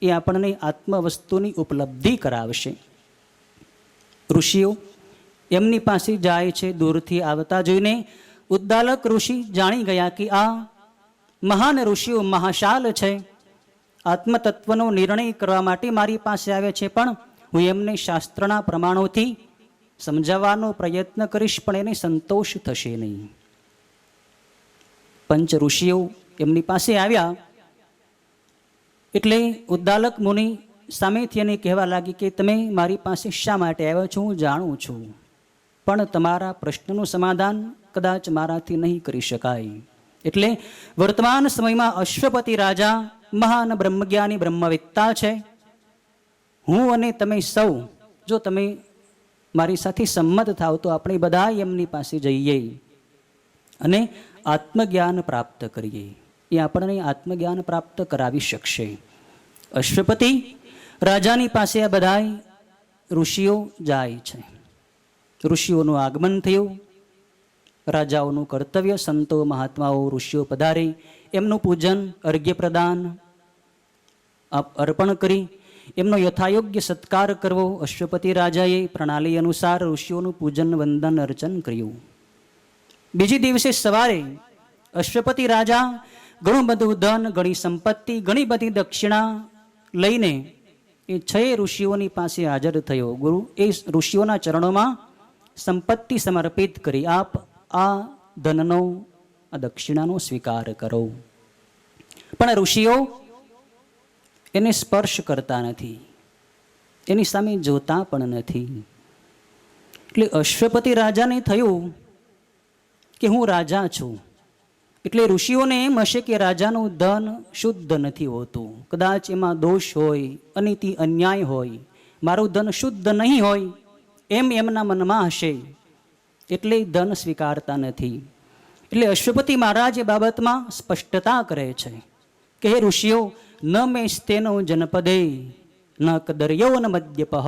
એ આપણને આત્મવસ્તુની ઉપલબ્ધિ કરાવશે. ઋષિઓ એમની પાસે જાય છે. દૂરથી આવતા જોઈને ઉદ્દાલક ઋષિ જાણી ગયા કે આ મહાન ઋષિઓ મહાશાલ છે, આત્મતત્વનો નિર્ણય કરવા માટે મારી પાસે આવે છે, પણ હું એમને શાસ્ત્રના પ્રમાણોથી સમજાવવાનો પ્રયત્ન કરીશ, પણ એને સંતોષ થશે નહીં. પંચ ઋષિઓ એમની પાસે આવ્યા એટલે ઉદ્દાલક મુનિ સામેથી એને કહેવા લાગી કે તમે મારી પાસે શા માટે આવ્યા છો હું જાણું છું, પણ તમારા પ્રશ્નનું સમાધાન કદાચ મારાથી નહીં કરી શકાય. એટલે વર્તમાન સમયમાં અશ્વપતિ રાજા મહાન બ્રહ્મજ્ઞાની બ્રહ્મવેત્તા છે. હું અને તમે સૌ જો તમે મારી સાથે સંમત થાવ તો આપણે બધા એમની પાસે જઈએ અને આત્મજ્ઞાન પ્રાપ્ત કરીએ. એ આપણને આત્મજ્ઞાન પ્રાપ્ત કરાવી શકશે. અશ્વપતિ રાજાની પાસે આ બધા ઋષિઓ જાય છે. ઋષિઓનું આગમન થયું. રાજાઓનું કર્તવ્ય, સંતો મહાત્માઓ ઋષિઓ પધારે એમનું પૂજન અર્ઘ્ય પ્રદાન અર્પણ કરી એમનો યથાયોગ્ય સત્કાર કરવો. અશ્વપતિ રાજાએ પ્રણાલી અનુસાર ઋષિઓનું પૂજન વંદન અર્ચન કર્યું. બીજી દિવસે સવારે અશ્વપતિ રાજા ઘણું બધું ધન, ઘણી સંપત્તિ, ઘણી બધી દક્ષિણા લઈને એ 6 ઋષિઓની પાસે હાજર થયો. ગુરુ એ ઋષિઓના ચરણોમાં સંપત્તિ સમર્પિત કરી, આપ આ ધનનો આ દક્ષિણાનો સ્વીકાર કરો. પણ ઋષિઓ એને સ્પર્શ કરતા નથી, એની સામે જોતા પણ નથી. એટલે અશ્વપતિ રાજાને થયું કે હું રાજા છું, એટલે ઋષિઓને એમ હશે કે રાજાનું ધન શુદ્ધ નથી હોતું, કદાચ એમાં દોષ હોય, અનીતિ અન્યાય હોય, મારું ધન શુદ્ધ નહીં હોય એમ એમના મનમાં હશે, એટલે ધન સ્વીકારતા નથી. એટલે અશ્વપતિ મહારાજ એ બાબતમાં સ્પષ્ટતા કરે છે કે હે ઋષિઓ, ન મે સ્તેનો જનપદે ન કદર્યો ન મદ્યપઃ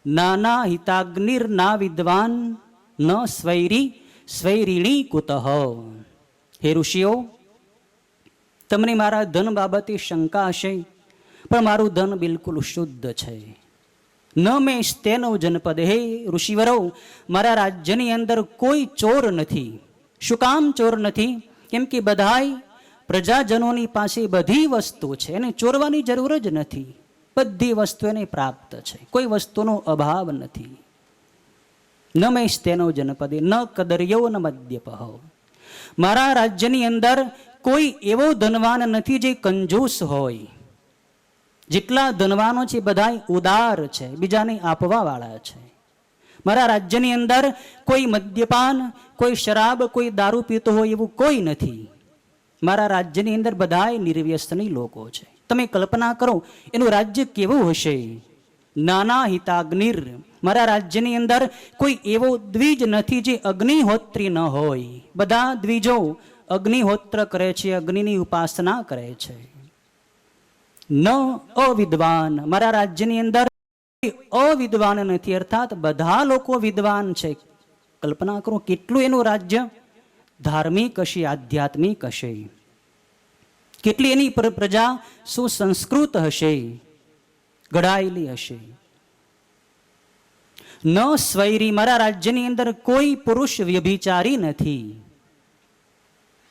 નાના હિતાગ્નિર ના વિદ્વાન ન સ્વૈરી સ્વૈરીણી કુતઃ. હે ઋષિઓ, તમને મારા ધન બાબતે શંકા હશે, પણ મારું ધન બિલકુલ શુદ્ધ છે. ન મેં સ્તેનો જનપદ, હે ઋષિવરો, મારા રાજ્યની અંદર કોઈ ચોર નથી. શું કામ ચોર નથી? કેમ કે બધાય પ્રજાજનોની પાસે બધી વસ્તુ છે, એને ચોરવાની જરૂર જ નથી. બધી વસ્તુ એને પ્રાપ્ત છે, કોઈ વસ્તુનો અભાવ નથી. ન મેં સ્તેનો જનપદે ન કદર્યો ન મદ્યપઃ. મારા રાજ્યની અંદર કોઈ એવો ધનવાન નથી જે કંજૂસ હોય. જેટલા ધનવાનો છે બધા ઉદાર છે, બીજાને આપવા વાળા છે. મારા રાજ્યની અંદર કોઈ મદ્યપાન, કોઈ શરાબ, કોઈ દારૂ પીતો હોય એવું કોઈ નથી. મારા રાજ્યની અંદર બધા નિર્વ્યસની લોકો છે. તમે કલ્પના કરો એનું રાજ્ય કેવું હશે. નાના હિતાગ્નિર, મારા રાજ્યની અંદર કોઈ એવો દ્વિજ નથી જે અગ્નિહોત્રી ન હોય. બધા દ્વિજો અગ્નિહોત્ર કરે છે, અગ્નિની ઉપાસના કરે છે. ન અવિદ્વાન, મારા રાજ્યની અંદર અવિદ્વાન નથી, અર્થાત બધા લોકો વિદ્વાન છે. કલ્પના કરો કેટલું એનું રાજ્ય ધાર્મિક હશે, આધ્યાત્મિક હશે, કેટલી એની પ્રજા સુસંસ્કૃત હશે, ઘડાયેલી હશે. ન સ્વૈરી, મારા રાજ્યની અંદર કોઈ પુરુષ વ્યભિચારી નથી.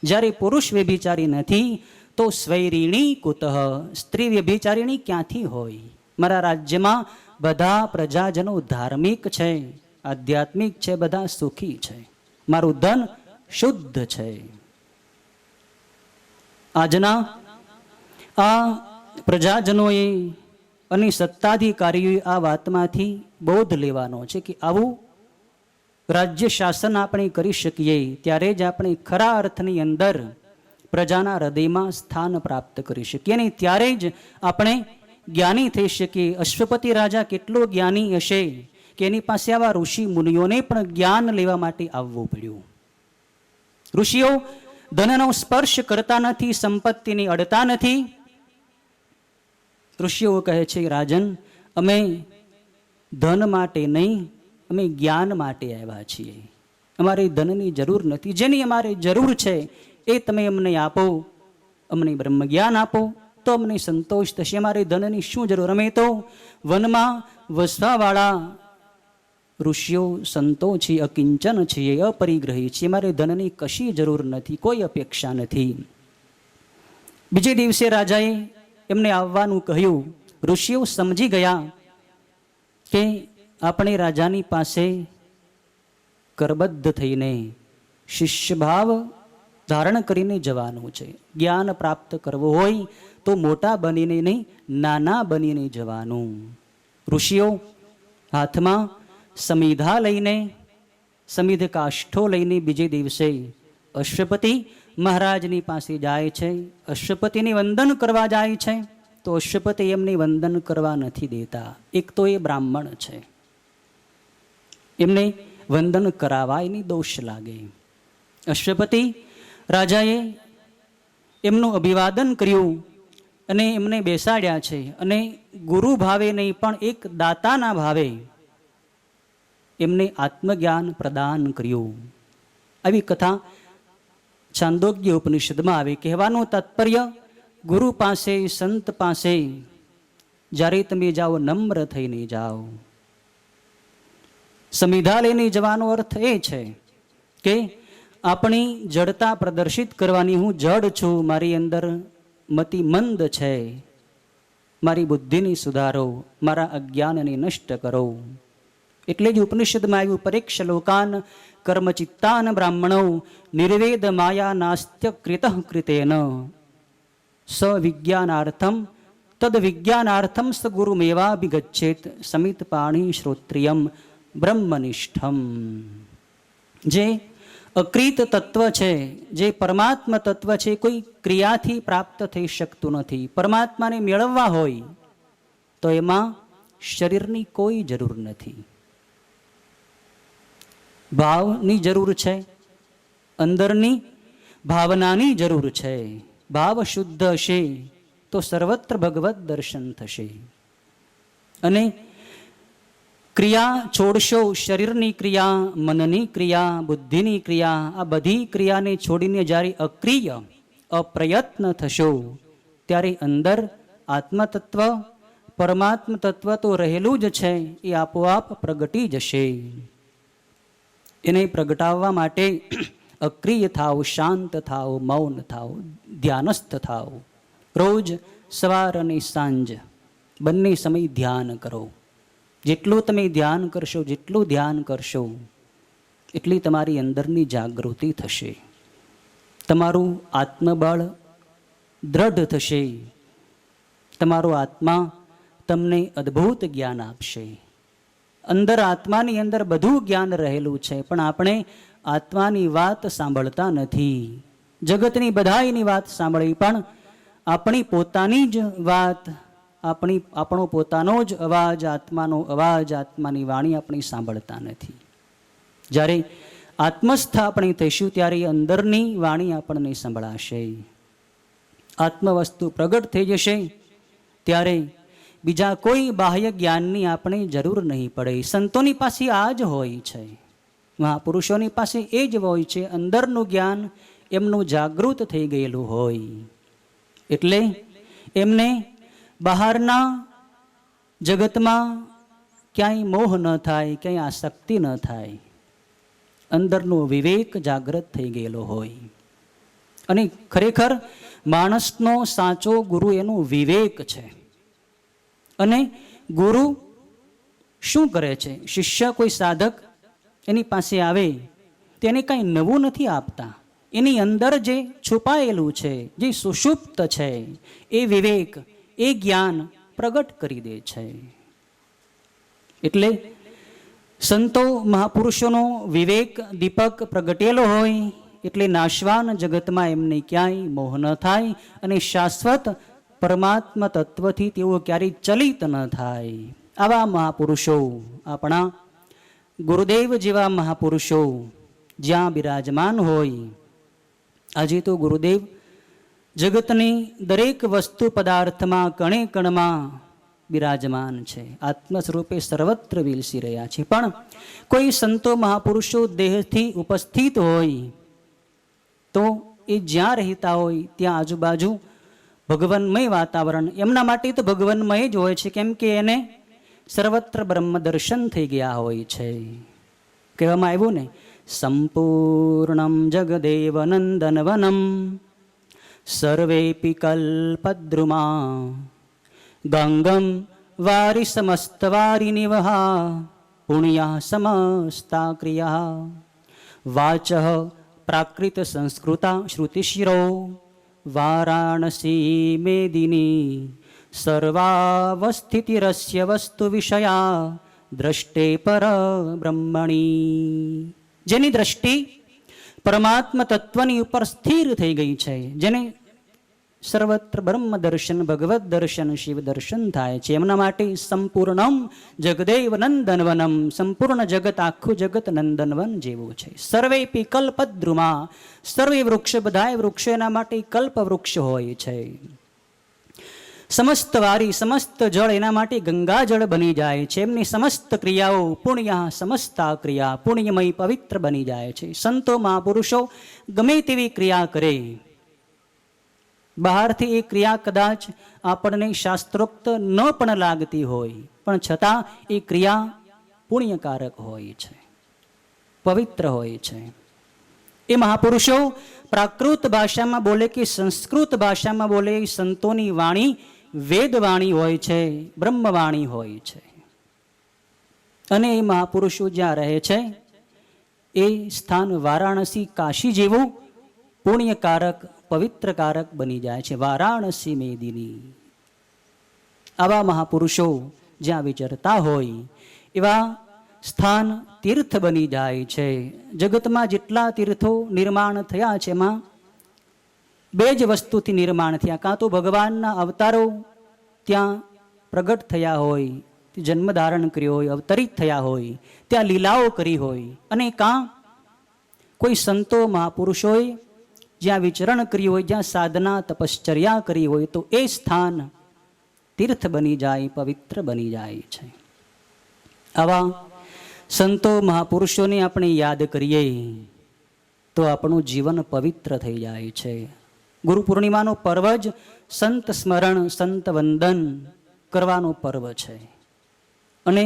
જ્યારે પુરુષ વ્યભિચારી નથી તો સ્વૈરીણી કુતઃ, સ્ત્રી વ્યભિચારીણી ક્યાંથી હોય? મારા રાજ્યમાં બધા પ્રજાજનો ધાર્મિક છે, આધ્યાત્મિક છે, બધા સુખી છે, મારું ધન શુદ્ધ છે. આજના આ પ્રજાજનોએ અને સત્તાધિકારીઓએ આ વાતમાંથી બોધ લેવાનો છે કે આવું રાજ્ય શાસન આપણે કરી શકીએ ત્યારે જ આપણે ખરા અર્થની અંદર પ્રજાના હૃદયમાં સ્થાન પ્રાપ્ત કરી શકીએ અને ત્યારે જ આપણે જ્ઞાની થઈ શકીએ. અશ્વપતિ રાજા કેટલો જ્ઞાની હશે કે એની પાસે આવા ઋષિ મુનિઓને પણ જ્ઞાન લેવા માટે આવવું પડ્યું. ઋષિઓ ધનનો સ્પર્શ કરતા નથી, સંપત્તિને અડતા નથી. ઋષિઓ કહે છે રાજન, અમે ધન માટે નહીં, અમે જ્ઞાન માટે આવ્યા છીએ. અમારે ધનની જરૂર નથી, જેની અમારે જરૂર છે એ તમે અમને આપો, અમને બ્રહ્મ જ્ઞાન આપો તો અમને સંતોષ થશે. અમારે ધનની શું જરૂર? અમે તો વનમાં વસવાવાળા ઋષિઓ સંતો છીએ, અકિંચન છીએ, અપરિગ્રહી છીએ. મારે ધનની કશી જરૂર નથી, કોઈ અપેક્ષા નથી. બીજે દિવસે રાજાએ એમને આવવાનું કહ્યું. ઋષિઓ સમજી ગયા કે આપણે રાજાની પાસે કરબદ્ધ થઈને શિષ્યભાવ ધારણ કરીને જવાનું છે. જ્ઞાન પ્રાપ્ત કરવું હોય તો મોટા બનીને નહીં, નાના બનીને જવાનું. ઋષિઓ હાથમાં સમિધા લઈને, સમિધ કાષ્ઠો લઈને બીજે દિવસે અશ્વપતિ મહારાજની પાસે જાય છે. અશ્વપતિને વંદન કરવા જાય છે તો અશ્વપતિ એમને વંદન કરવા નથી દેતા. એક તો એ બ્રાહ્મણ છે, એમને વંદન કરાવાય એની દોષ લાગે. અશ્વપતિ રાજાએ એમનું અભિવાદન કર્યું અને એમને બેસાડ્યા છે, અને ગુરુ ભાવે નહીં પણ એક દાતાના ભાવે એમને આત્મજ્ઞાન પ્રદાન કર્યું. આવી કથા છાંદોગ્ય ઉપનિષદમાં આવે. કહેવાનું તાત્પર્ય, ગુરુ પાસે, સંત પાસે જ્યારે તમે જાઓ નમ્ર થઈને જાઓ. સમિધા લઈને જવાનો અર્થ એ છે કે આપણી જડતા પ્રદર્શિત કરવાની. હું જડ છું, મારી અંદર મતિ મંદ છે, મારી બુદ્ધિને સુધારો, મારા અજ્ઞાનને નષ્ટ કરો. એટલે જ ઉપનિષદમાં આવ્યું, પરીક્ષ લોકાન કર્મચિત્તાન બ્રાહ્મણો નિર્વેદ માયા નાસ્ત્ય કૃત કૃતેન સ વિજ્ઞાનાર્થમ તદ વિજ્ઞાનાર્થમ સ ગુરુમેવાભિગચ્છેત સમિત પાણી શ્રોત્રિયમ બ્રહ્મનિષ્ઠમ. જે અકૃત તત્વ છે, જે પરમાત્મા તત્વ છે, કોઈ ક્રિયાથી પ્રાપ્ત થઈ શકતું નથી. પરમાત્માને મેળવવા હોય તો એમાં શરીરની કોઈ જરૂર નથી. ભાવની જરૂર છે, અંદરની ભાવનાની જરૂર છે. ભાવ શુદ્ધ હશે તો સર્વત્ર ભગવત દર્શન થશે. અને ક્રિયા છોડશો, શરીરની ક્રિયા, મનની ક્રિયા, બુદ્ધિની ક્રિયા, આ બધી ક્રિયાને છોડીને જ્યારે અક્રિય અપ્રયત્ન થશો ત્યારે અંદર આત્મતત્વ, પરમાત્મ તત્વ તો રહેલું જ છે, એ આપોઆપ પ્રગટી જશે. એને પ્રગટાવવા માટે અક્રિય થાવ, શાંત થાવ, મૌન થાવ, ધ્યાનસ્થ થાવ. રોજ સવાર અને સાંજ બંને સમય ધ્યાન કરો. જેટલું તમે ધ્યાન કરશો, જેટલું ધ્યાન કરશો એટલી તમારી અંદરની જાગૃતિ થશે, તમારું આત્મબળ દ્રઢ થશે, તમારો આત્મા તમને અદ્ભુત જ્ઞાન આપશે. અંદર આત્માની અંદર બધું જ્ઞાન રહેલું છે, પણ આપણે આત્માની વાત સાંભળતા નથી. જગતની બધાયની વાત સાંભળી, પણ આપણી પોતાની જ વાત, આપણો પોતાનો જ અવાજ, આત્માનો અવાજ, આત્માની વાણી આપણે સાંભળતા નથી. જ્યારે આત્મસ્થ આપણે થઈશું ત્યારે અંદરની વાણી આપણને સંભળાશે. આત્મ વસ્તુ પ્રગટ થઈ જશે ત્યારે બીજા કોઈ બાહ્ય જ્ઞાનની આપણે જરૂર નહીં પડે. સંતોની પાસે આ જ હોય છે, મહાપુરુષોની પાસે એ જ હોય છે. અંદરનું જ્ઞાન એમનું જાગૃત થઈ ગયેલું હોય એટલે એમને બહારના જગતમાં ક્યાંય મોહ ન થાય, ક્યાંય આસક્તિ ન થાય. અંદરનો વિવેક જાગૃત થઈ ગયેલો હોય. અને ખરેખર માણસનો સાચો ગુરુ એનો વિવેક છે. અને ગુરુ શું કરે છે? શિષ્ય કોઈ સાધક એની પાસે આવે તેને કંઈ નવું નથી આપતા. એની અંદર જે છુપાયેલું છે, જે સુષુપ્ત છે, એ વિવેક, એ જ્ઞાન પ્રગટ કરી દે છે. એટલે સંતો મહાપુરુષોનો વિવેક દીપક પ્રગટેલો હોય એટલે નાશવાન જગતમાં એમને ક્યાંય મોહ ન થાય અને શાશ્વત પરમાત્મા તત્વથી તેઓ ક્યારેય ચલિત ન થાય. આવા મહાપુરુષો, આપણા ગુરુદેવ જેવા મહાપુરુષો જ્યાં બિરાજમાન હોય. આજે તો ગુરુદેવ જગતની દરેક વસ્તુ પદાર્થમાં, કણે કણમાં બિરાજમાન છે, આત્મ સ્વરૂપે સર્વત્ર વિલસી રહ્યા છે. પણ કોઈ સંતો મહાપુરુષો દેહથી ઉપસ્થિત હોય તો એ જ્યાં રહેતા હોય ત્યાં આજુબાજુ ભગવન્મય વાતાવરણ, એમના માટે તો ભગવન્મય જ હોય છે, કેમ કે એને સર્વત્ર બ્રહ્મ દર્શન થઈ ગયા હોય છે. કહેવામાં આવ્યું ને, સંપૂર્ણમ જગદેવ નંદનવનમ સર્વેપી કલ્પદ્રુમા ગંગમ વારી સમસ્તવારિનિવહા પુણ્યા સમસ્તા ક્રિયા વાચ પ્રાકૃત સંસ્કૃતા શ્રુતિશિરો વારાણસી મેદિની સર્વાવસ્થિતિરસ્ય વસ્તુ વિષયા દ્રષ્ટે પર બ્રહ્મણી. જેની દ્રષ્ટિ પરમાત્મા તત્વની ઉપર સ્થિર થઈ ગઈ છે, જેને સર્વત્ર બ્રહ્મ દર્શન, ભગવત દર્શન, શિવ દર્શન થાય છે, એમના માટે સંપૂર્ણમ જગદેવ નંદનવનમ, સંપૂર્ણ જગત આખું જગત નંદનવન જેવું છે. સર્વે પી કલ્પદ્રુમા, સર્વે વૃક્ષ, બધાય વૃક્ષો એના માટે કલ્પ વૃક્ષ હોય છે. સમસ્ત વારી, સમસ્ત જળ એના માટે ગંગા જળ બની જાય છે. એમની સમસ્ત ક્રિયાઓ પુણ્ય સમસ્તા ક્રિયા પુણ્યમય પવિત્ર બની જાય છે. સંતો મહાપુરુષો ગમે તેવી ક્રિયા કરે, બહારથી એ ક્રિયા કદાચ આપણને શાસ્ત્રોક્ત ન પણ લાગતી હોય, પણ છતાં એ ક્રિયા પુણ્યકારક હોય છે, પવિત્ર હોય છે. એ મહાપુરુષો પ્રાકૃત ભાષામાં બોલે કે સંસ્કૃત ભાષામાં બોલે, સંતોની વાણી વેદવાણી હોય છે, બ્રહ્મવાણી હોય છે. અને એ મહાપુરુષો જ્યાં રહે છે એ સ્થાન વારાણસી, કાશી જેવું પુણ્યકારક પવિત્રકારક બની જાય છે. વારાણસી મેદિની. આવા મહાપુરુષો જ્યાં વિચરતા હોય એવા સ્થાન તીર્થ બની જાય છે. જગતમાં જેટલા તીર્થો નિર્માણ થયા છે એમાં બે જ વસ્તુથી નિર્માણ થયા. કાં તો ભગવાનના અવતારો ત્યાં પ્રગટ થયા હોય, જન્મ ધારણ કર્યો હોય, અવતરિત થયા હોય, ત્યાં લીલાઓ કરી હોય, અને કાં કોઈ સંતો મહાપુરુષોએ જ્યાં વિચરણ કર્યું હોય, જ્યાં સાધના તપશ્ચર્યા કરી હોય, તો એ સ્થાન તીર્થ બની જાય, પવિત્ર બની જાય છે. આવા સંતો મહાપુરુષોને આપણે યાદ કરીએ તો આપણું જીવન પવિત્ર થઈ જાય છે. ગુરુ પૂર્ણિમાનો પર્વ જ સંત સ્મરણ, સંત વંદન કરવાનો પર્વ છે. અને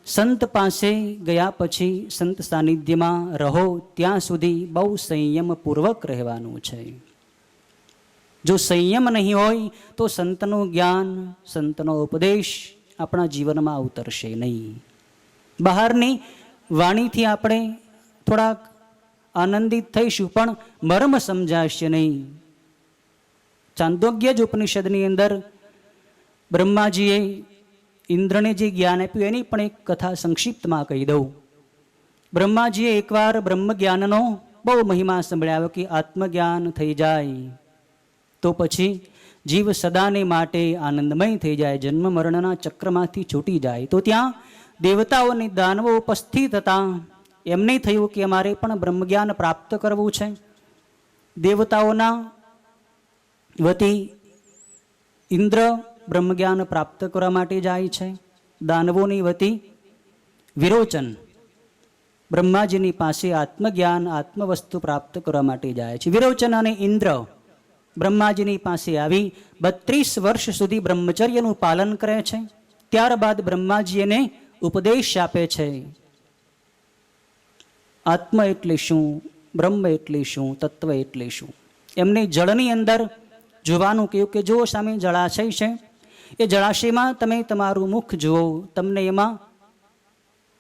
સંત પાસે ગયા પછી, સંત સાનિધ્યમાં રહો ત્યાં સુધી બહુ સંયમપૂર્વક રહેવાનું છે. જો સંયમ નહીં હોય તો સંતનું જ્ઞાન, સંતનો ઉપદેશ આપણા જીવનમાં ઉતરશે નહીં. બહારની વાણીથી આપણે થોડાક આનંદિત થઈશું, પણ મર્મ સમજાશે નહીં. ચાંદોગ્ય જ ઉપનિષદની અંદર બ્રહ્માજીએ ઇન્દ્રને જે જ્ઞાન આપ્યું એની પણ એક કથા સંક્ષિપ્તમાં કહી દઉં. બ્રહ્માજીએ એકવાર બ્રહ્મ જ્ઞાનનો બહુ મહિમા સંભળાવ્યો કે આત્મજ્ઞાન થઈ જાય તો પછી જીવ સદાને માટે આનંદમય થઈ જાય, જન્મ મરણના ચક્રમાંથી છૂટી જાય. તો ત્યાં દેવતાઓ અને દાનવો ઉપસ્થિત હતા. એમને થયું કે અમારે પણ બ્રહ્મજ્ઞાન પ્રાપ્ત કરવું છે. દેવતાઓના વતી ઇન્દ્ર બ્રહ્મજ્ઞાન પ્રાપ્ત કરવા માટે જાય છે. દાનવોની વતી વિરોચન બ્રહ્માજીની પાસે આત્મજ્ઞાન, આત્મવસ્તુ પ્રાપ્ત કરવા માટે જાય છે. વિરોચન અને ઇન્દ્ર બ્રહ્માજીની પાસે આવી 32 વર્ષ સુધી બ્રહ્મચર્યનું પાલન કરે છે. ત્યારબાદ બ્રહ્માજી એને ઉપદેશ આપે છે. આત્મ એટલે શું, બ્રહ્મ એટલે શું, તત્વ એટલે શું. એમને જળની અંદર જોવાનું કહ્યું કે જો સામે જળાશય છે, એ જળાશયમાં તમે તમારું મુખ જુઓ, તમને એમાં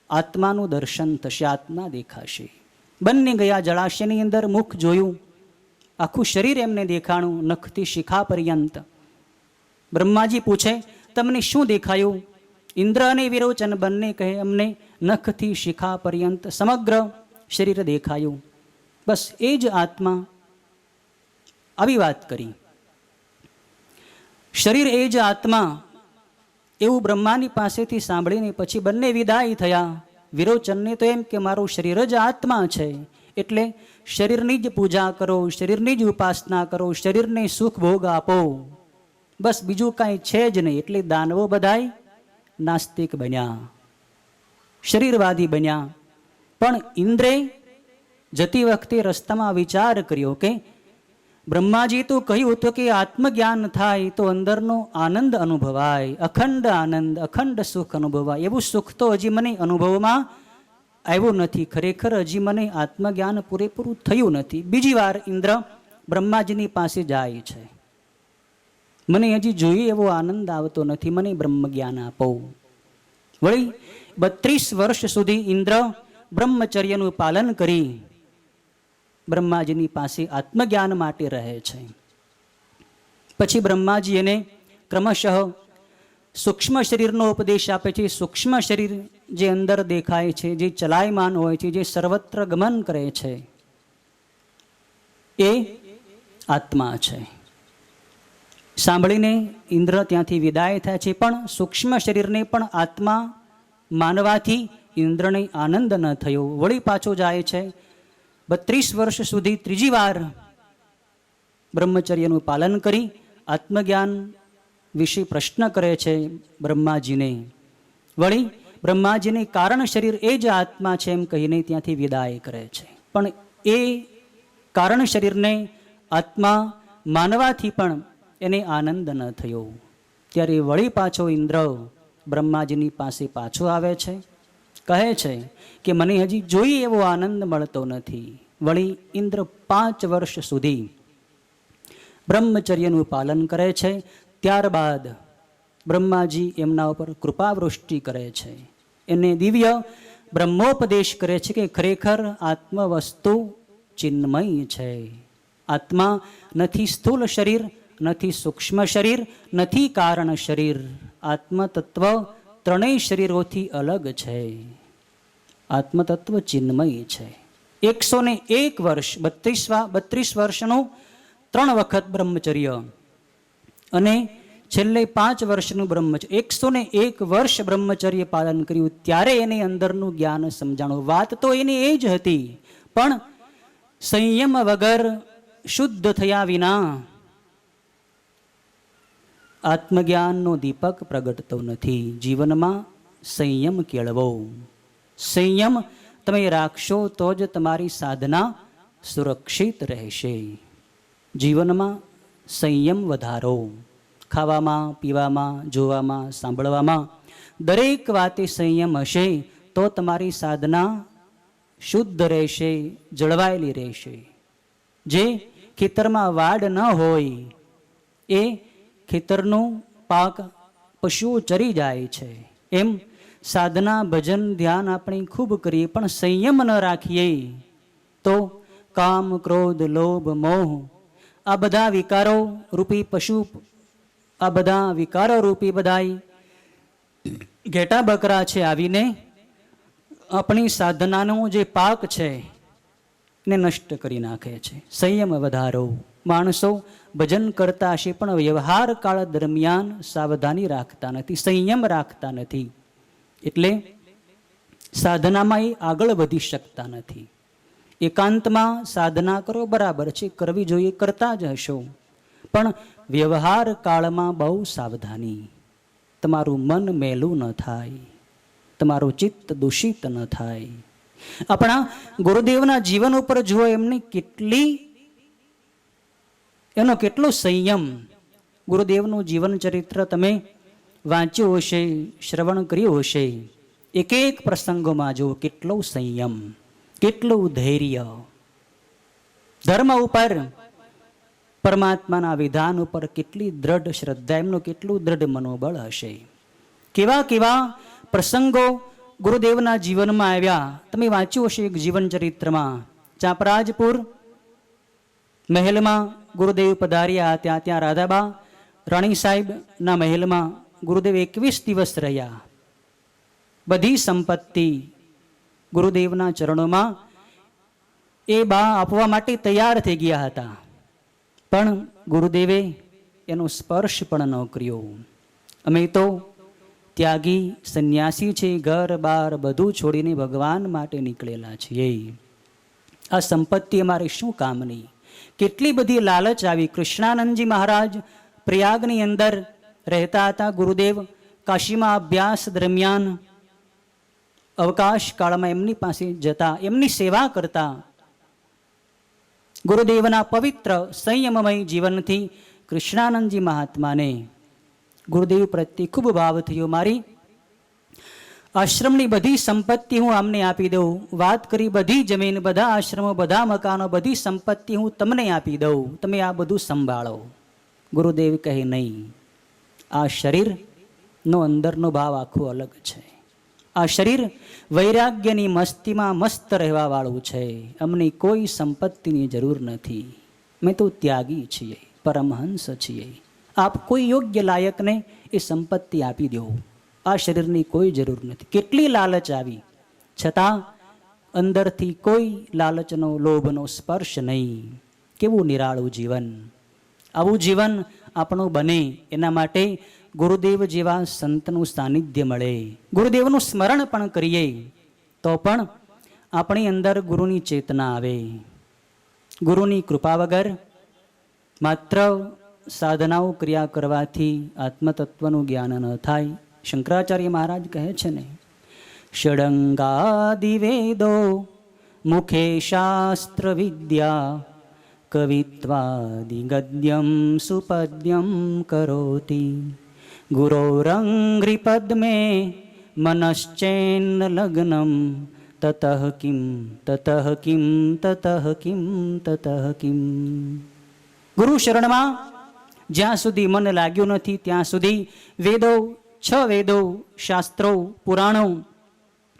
આત્માનું દર્શન થશે, આત્મા દેખાશે. બંને ગયા જળાશયની અંદર, મુખ જોયું, આખું શરીર એમને દેખાણું, નખથી શિખા પર્યંત. બ્રહ્માજી પૂછે તમને શું દેખાયું? ઇન્દ્ર અને વિરોચન બંને કહે અમને નખથી શિખા પર્યંત સમગ્ર શરીર દેખાયું. બસ એ જ આત્મા. આવી વાત કરી. શરીર એ જ આત્મા એવું બ્રહ્માની પાસેથી સાંભળીને પછી બંને વિદાય થયા. વિરોચનને તો એમ કે મારું શરીર જ આત્મા છે, એટલે શરીરની જ પૂજા કરો, શરીરની જ ઉપાસના કરો, શરીરને સુખ ભોગ આપો, બસ બીજું કાંઈ છે જ નહીં. એટલે દાનવો બધાય નાસ્તિક બન્યા, શરીરવાદી બન્યા. પણ ઇન્દ્રે જતી વખતે રસ્તામાં વિચાર કર્યો કે બ્રહ્માજી તો કહ્યું હતું કે આત્મજ્ઞાન થાય તો અંદરનો આનંદ અનુભવાય, અખંડ આનંદ, અખંડ સુખ અનુભવાય. એવું સુખ તો હજી મને અનુભવમાં આવ્યું નથી. ખરેખર હજી મને આત્મજ્ઞાન પૂરેપૂરું થયું નથી. બીજી વાર ઇન્દ્ર બ્રહ્માજીની પાસે જાય છે. મને હજી જોઈએ એવો આનંદ આવતો નથી, મને બ્રહ્મ જ્ઞાન આપો. વળી 32 વર્ષ સુધી ઇન્દ્ર બ્રહ્મચર્યનું પાલન કરી બ્રહ્માજીની પાસે આત્મજ્ઞાન માટે રહે છે. પછી બ્રહ્માજી એને ક્રમશઃ સૂક્ષ્મ શરીરનો ઉપદેશ આપે છે. સૂક્ષ્મ શરીર જે અંદર દેખાય છે, જે ચલાયમાન હોય છે, જે સર્વત્ર ગમન કરે છે, એ આત્મા છે. સાંભળીને ઇન્દ્ર ત્યાંથી વિદાય થાય છે. પણ સૂક્ષ્મ શરીરને પણ આત્મા માનવાથી ઇન્દ્રને આનંદ ન થયો. વળી પાછો જાય છે. 32 વર્ષ સુધી ત્રીજી વાર બ્રહ્મચર્યનું પાલન કરી આત્મજ્ઞાન વિશે પ્રશ્ન કરે છે બ્રહ્માજીને. વળી બ્રહ્માજીને કારણ શરીર એ જ આત્મા છે એમ કહીને ત્યાંથી વિદાય કરે છે. પણ એ કારણ શરીરને આત્મા માનવાથી પણ એને આનંદ ન થયો. ત્યારે વળી પાછો ઇન્દ્ર બ્રહ્માજીની પાસે પાછો આવે છે. કહે છે કે મને હજી જોઈએ એવો આનંદ મળતો નથી. વળી ઇન્દ્ર 5 વર્ષ સુધી બ્રહ્મચર્યનું પાલન કરે છે. ત્યારબાદ બ્રહ્માજી એમના ઉપર કૃપાવૃષ્ટિ કરે છે. એને દિવ્ય બ્રહ્મોપદેશ કરે છે કે ખરેખર આત્મ વસ્તુ ચિન્મય છે. આત્મા નથી સ્થૂલ શરીર, નથી સૂક્ષ્મ શરીર, નથી કારણ શરીર. આત્મતત્વ ત્રણેય શરીરોથી અલગ છે. આત્મતત્વ ચિન્મય છે. 101 વર્ષ 32 વર્ષનું 3 વખત બ્રહ્મચર્ય અને છેલ્લે 5 વર્ષનું બ્રહ્મચર્ય, 101 વર્ષ બ્રહ્મચર્ય પાલન કર્યું. ત્યારે એને અંદરનું જ્ઞાન સમજાણું. વાત તો એની એ જ હતી, પણ સંયમ વગર શુદ્ધ થયા વિના આત્મજ્ઞાનનો દીપક પ્રગટતો નથી. જીવનમાં સંયમ કેળવો. સંયમ તમે રાખશો તો જ તમારી સાધના સુરક્ષિત રહેશે. જીવનમાં સંયમ વધારો. ખાવામાં, પીવામાં, જોવામાં, સાંભળવામાં દરેક વાતે સંયમ હશે તો તમારી સાધના શુદ્ધ રહેશે, જળવાયેલી રહેશે. જે ખેતરમાં વાડ ન હોય એ ખેતરનો પાક પશુઓ ચરી જાય છે. એમ સાધના, ભજન, ધ્યાન આપણે ખૂબ કરીએ પણ સંયમ ન રાખીએ તો કામ, ક્રોધ, લોભ, મોહ આ બધા વિકારો રૂપી પશુ, આ બધા વિકારો રૂપી બધાય ઘેટા બકરા છે આવીને આપણી સાધનાનો જે પાક છે ને નષ્ટ કરી નાખે છે. સંયમ વધારો. માણસો ભજન કરતા હશે પણ વ્યવહાર કાળ દરમિયાન સાવધાની રાખતા નથી, સંયમ રાખતા નથી. એટલે સાધનામાં એ આગળ વધી શકતા નથી. એકાંતમાં સાધના કરો બરાબર છે, કરવી જોઈએ, કરતા જ હશો, પણ વ્યવહાર કાળમાં બહુ સાવધાની. તમારું મન મેલું ન થાય, તમારું ચિત્ત દૂષિત ન થાય. આપણા ગુરુદેવના જીવન ઉપર જુઓ, એનો કેટલો સંયમ. ગુરુદેવનું જીવન ચરિત્ર તમે વાંચ્યું હશે, શ્રવણ કર્યું હશે. એક એક પ્રસંગોમાં જુઓ કેટલો સંયમ, કેટલું ધૈર્ય. ધર્મ ઉપર, પરમાત્માના વિધાન ઉપર કેટલી દ્રઢ શ્રદ્ધા, એમનું કેટલું દ્રઢ મનોબળ હશે. કેવા કેવા પ્રસંગો ગુરુદેવના જીવનમાં આવ્યા. તમે વાંચ્યું હશે એક જીવન ચરિત્રમાં. ચાપરાજપુર મહેલમાં ગુરુદેવ પધાર્યા હતા. ત્યાં રાધાબા રાણી સાહેબના મહેલમાં ગુરુદેવ 21 દિવસ રહ્યા. બધી સંપત્તિ ગુરુદેવના ચરણોમાં એ બા આપવા માટે તૈયાર થઈ ગયા હતા, પણ ગુરુદેવે એનો સ્પર્શ પણ ન કર્યો. અમે તો ત્યાગી સંન્યાસી છે, ઘર બાર બધું છોડીને ભગવાન માટે નીકળેલા છીએ. આ સંપત્તિ અમારે શું કામની? કેટલી બધી લાલચ આવી. કૃષ્ણાનંદજી મહારાજ પ્રયાગની અંદર રહેતા હતા. ગુરુદેવ કાશીમાં અભ્યાસ દરમિયાન અવકાશ કાળમાં એમની પાસે જતા, એમની સેવા કરતા. ગુરુદેવના પવિત્ર સંયમમય જીવનથી કૃષ્ણાનંદજી મહાત્માને ગુરુદેવ પ્રત્યે ખૂબ ભાવ થયો. મારી આશ્રમની બધી સંપત્તિ હું આમને આપી દઉં. વાત કરી બધી જમીન, બધા આશ્રમો, બધા મકાનો, બધી સંપત્તિ હું તમને આપી દઉં, તમે આ બધું સંભાળો. ગુરુદેવ કહે નહીં, આ શરીરનો અંદરનો ભાવ આખો અલગ છે. આ શરીર વૈરાગ્યની મસ્તીમાં મસ્ત રહેવા વાળું છે. અમને કોઈ સંપત્તિની જરૂર નથી. મેં તો ત્યાગી છીએ, પરમહંસ છીએ. આપ કોઈ યોગ્ય લાયકને એ સંપત્તિ આપી દો, આ શરીરની કોઈ જરૂર નથી. કેટલી લાલચ આવી છતાં અંદરથી કોઈ લાલચનો લોભનો સ્પર્શ નહીં. કેવું નિરાળું જીવન! આવું જીવન આપણું બને એના માટે ગુરુદેવ જેવા સંતનું સાનિધ્ય મળે, ગુરુદેવનું સ્મરણ પણ કરીએ તો પણ આપણી અંદર ગુરુની ચેતના આવે. ગુરુની કૃપા વગર માત્ર સાધનાઓ ક્રિયા કરવાથી આત્મતત્વનું જ્ઞાન ન થાય. શંકરાચાર્ય મહારાજ કહે છે ને, ષડંગાદિ વેદો મુખે શાસ્ત્ર વિદ્યા કવિત્વાદિ ગદ્યમ સુપદ્યમ કરોતિ ગુરોરંઘ્રિ પદ્મે મનશ્ચેન્ન લગ્નમ તતઃ કિમ તતઃ કિમ તતઃ કિમ તતઃ કિમ. ગુરુ શરણમાં જ્યાં સુધી મન લાગ્યું નથી ત્યાં સુધી વેદો, 6 વેદો, શાસ્ત્રો, પુરાણો,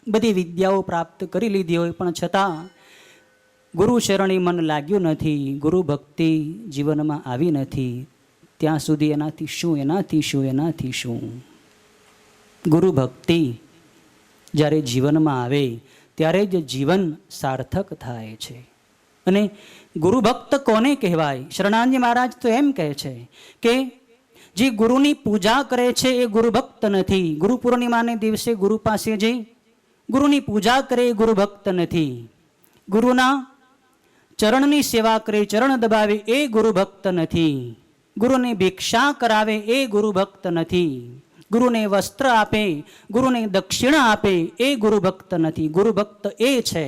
બધી વિદ્યાઓ પ્રાપ્ત કરી લીધી હોય પણ છતાં ગુરુ શરણે મન લાગ્યું નથી, ગુરુ ભક્તિ જીવનમાં આવી નથી, ત્યાં સુધી એનાથી શું. ગુરુ ભક્તિ જ્યારે જીવનમાં આવે ત્યારે જ જીવન સાર્થક થાય છે. અને ગુરુ ભક્ત કોને કહેવાય? શરણાનંદ મહારાજ તો એમ કહે છે કે જે ગુરુની પૂજા કરે છે એ ગુરુ ભક્ત નથી. ગુરુ પૂર્ણિમાને દિવસે ગુરુ પાસે જઈ ગુરુની પૂજા કરે એ ગુરુ ભક્ત નથી. ગુરુના ચરણની સેવા કરે, ચરણ દબાવે એ ગુરુ ભક્ત નથી. ગુરુને ભિક્ષા કરાવે એ ગુરુ ભક્ત નથી. ગુરુને વસ્ત્ર આપે, ગુરુને દક્ષિણા આપે એ ગુરુ ભક્ત નથી. ગુરુ ભક્ત એ છે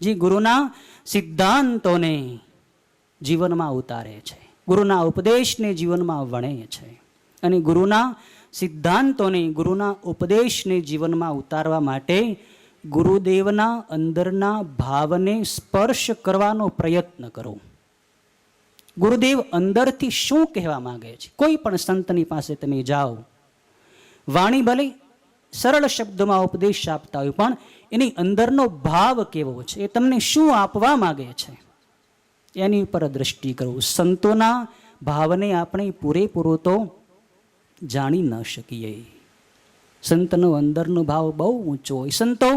જે ગુરુના સિદ્ધાંતોને જીવનમાં ઉતારે છે, ગુરુના ઉપદેશને જીવનમાં વણે છે. અને ગુરુના સિદ્ધાંતોને, ગુરુના ઉપદેશને જીવનમાં ઉતારવા માટે ગુરુદેવના અંદરના ભાવને સ્પર્શ કરવાનો પ્રયત્ન કરો. ગુરુદેવ અંદરથી શું કહેવા માંગે છે? કોઈ પણ સંતની પાસે તમે જાઓ, વાણી ભલે સરળ શબ્દોમાં ઉપદેશ આપતા હોય પણ એની અંદરનો ભાવ કેવો છે, એ તમને શું આપવા માંગે છે એની ઉપર દ્રષ્ટિ કરવું. સંતોના ભાવને આપણે પૂરેપૂરો તો જાણી ન શકીએ. સંતનો અંદરનો ભાવ બહુ ઊંચો હોય. સંતો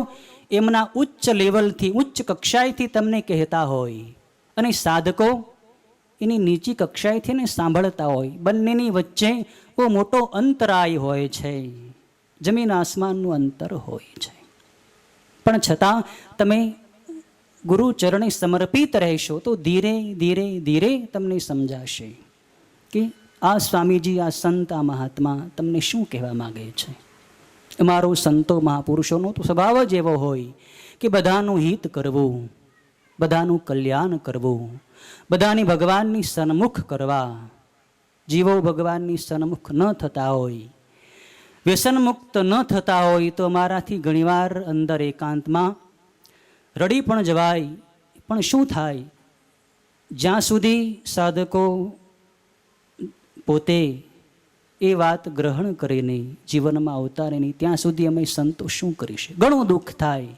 એમના ઉચ્ચ લેવલથી, ઉચ્ચ કક્ષાએથી તમને કહેતા હોય અને સાધકો એની નીચી કક્ષાએથી ને સાંભળતા હોય. બંનેની વચ્ચે બહુ મોટો અંતરાય હોય છે, જમીન આસમાનનું અંતર હોય છે. પણ છતાં તમે ગુરુ ચરણે સમર્પિત રહેશો તો ધીરે ધીરે ધીરે તમને સમજાશે કે આ સ્વામીજી, આ સંત, આ મહાત્મા તમને શું કહેવા માગે છે. અમારો સંતો મહાપુરુષોનો તો સ્વભાવ જ એવો હોય કે બધાનું હિત કરવું, બધાનું કલ્યાણ કરવું, બધાની ભગવાનની સન્મુખ કરવા. જીવો ભગવાનની સન્મુખ ન થતા હોય, વ્યસનમુક્ત ન થતા હોય તો અમારાથી ઘણીવાર અંદર એકાંતમાં રડી પણ જવાય. પણ શું થાય? જ્યાં સુધી સાધકો પોતે એ વાત ગ્રહણ કરે નહીં, જીવનમાં અવતારે નહીં, ત્યાં સુધી અમે સંતો શું કરીશું? ઘણું દુઃખ થાય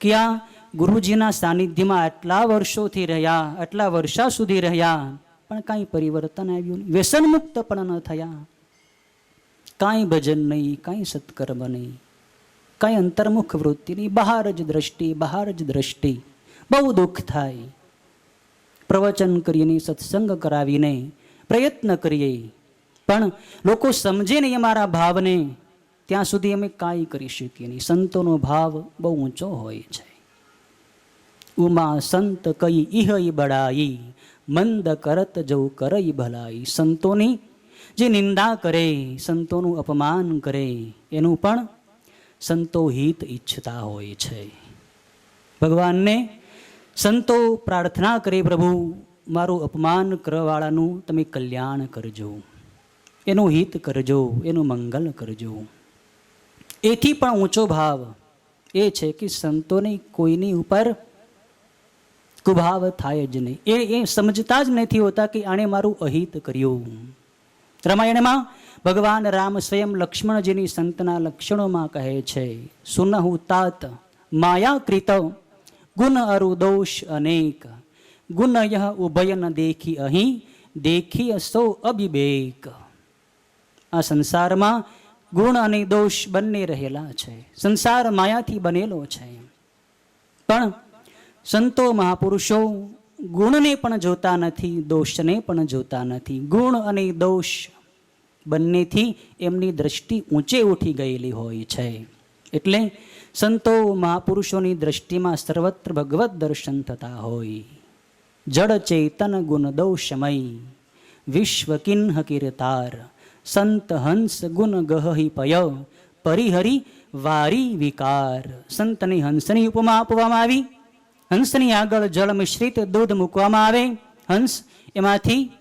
કે આ ગુરુજીના સાનિધ્યમાં આટલા વર્ષોથી રહ્યા, આટલા વર્ષા સુધી રહ્યા પણ કાંઈ પરિવર્તન આવ્યું નહીં, વ્યસનમુક્ત પણ ન થયા, કાંઈ ભજન નહીં, કાંઈ સત્કર્મ નહીં, કાંઈ અંતર્મુખ વૃત્તિ નહીં, બહાર જ દ્રષ્ટિ. બહુ દુઃખ થાય. પ્રવચન કરીને, સત્સંગ કરાવીને પ્રયત્ન કરીએ પણ લોકો સમજે નહીં અમારા ભાવને, ત્યાં સુધી અમે કાંઈ કરી શકીએ નહીં. સંતોનો ભાવ બહુ ઊંચો હોય છે. ઉમા સંત કઈ ઇહઈ બડાઈ, મંદ કરત જવું કરઈ ભલાઈ. સંતોની જે નિંદા કરે, સંતોનું અપમાન કરે, એનું પણ સંતો હિત ઈચ્છતા હોય છે. ભગવાનને સંતો પ્રાર્થના કરે, પ્રભુ મારું અપમાન કરવાવાળાનું તમે કલ્યાણ કરજો, એનું હિત કરજો, એનું મંગલ કરજો. એથી પણ ઊંચો ભાવ એ છે કે સંતોને કોઈની ઉપર કુભાવ થાય જ નહીં. એ સમજતા જ નથી હોતા કે આણે મારું અહિત કર્યું. રામાયણમાં ભગવાન રામ સ્વયં લક્ષ્મણજીની સંતના લક્ષણોમાં કહે છે, સુનહુ તાત માયાકૃત ગુણ અરુ દોષ અનેક, ગુણ યહ ઉભય ન દેખી અહીં, દેખી સૌ અબિબેક. આ સંસારમાં ગુણ અને દોષ બંને રહેલા છે. સંસાર માયાથી બનેલો છે. પણ સંતો મહાપુરુષો ગુણને પણ જોતા નથી, દોષને પણ જોતા નથી. ગુણ અને દોષ બંનેથી એમની દ્રષ્ટિ ઊંચે ઉઠી ગયેલી હોય છે. એટલે સંતો મહાપુરુષોની દ્રષ્ટિમાં સર્વત્ર ભગવત દર્શન થતા હોય. જડ ચેતન ગુણ દોષમય વિશ્વ કિન્હ કીર્તાર સંત હંસ ગુણ ગહહિ પય પરિહરી વારી વિકાર. સંતની હંસની ઉપમા આપવામાં આવી. હંસની આગળ જળ મિશ્રિત દૂધ મૂકવામાં આવે. હંસ એમાંથી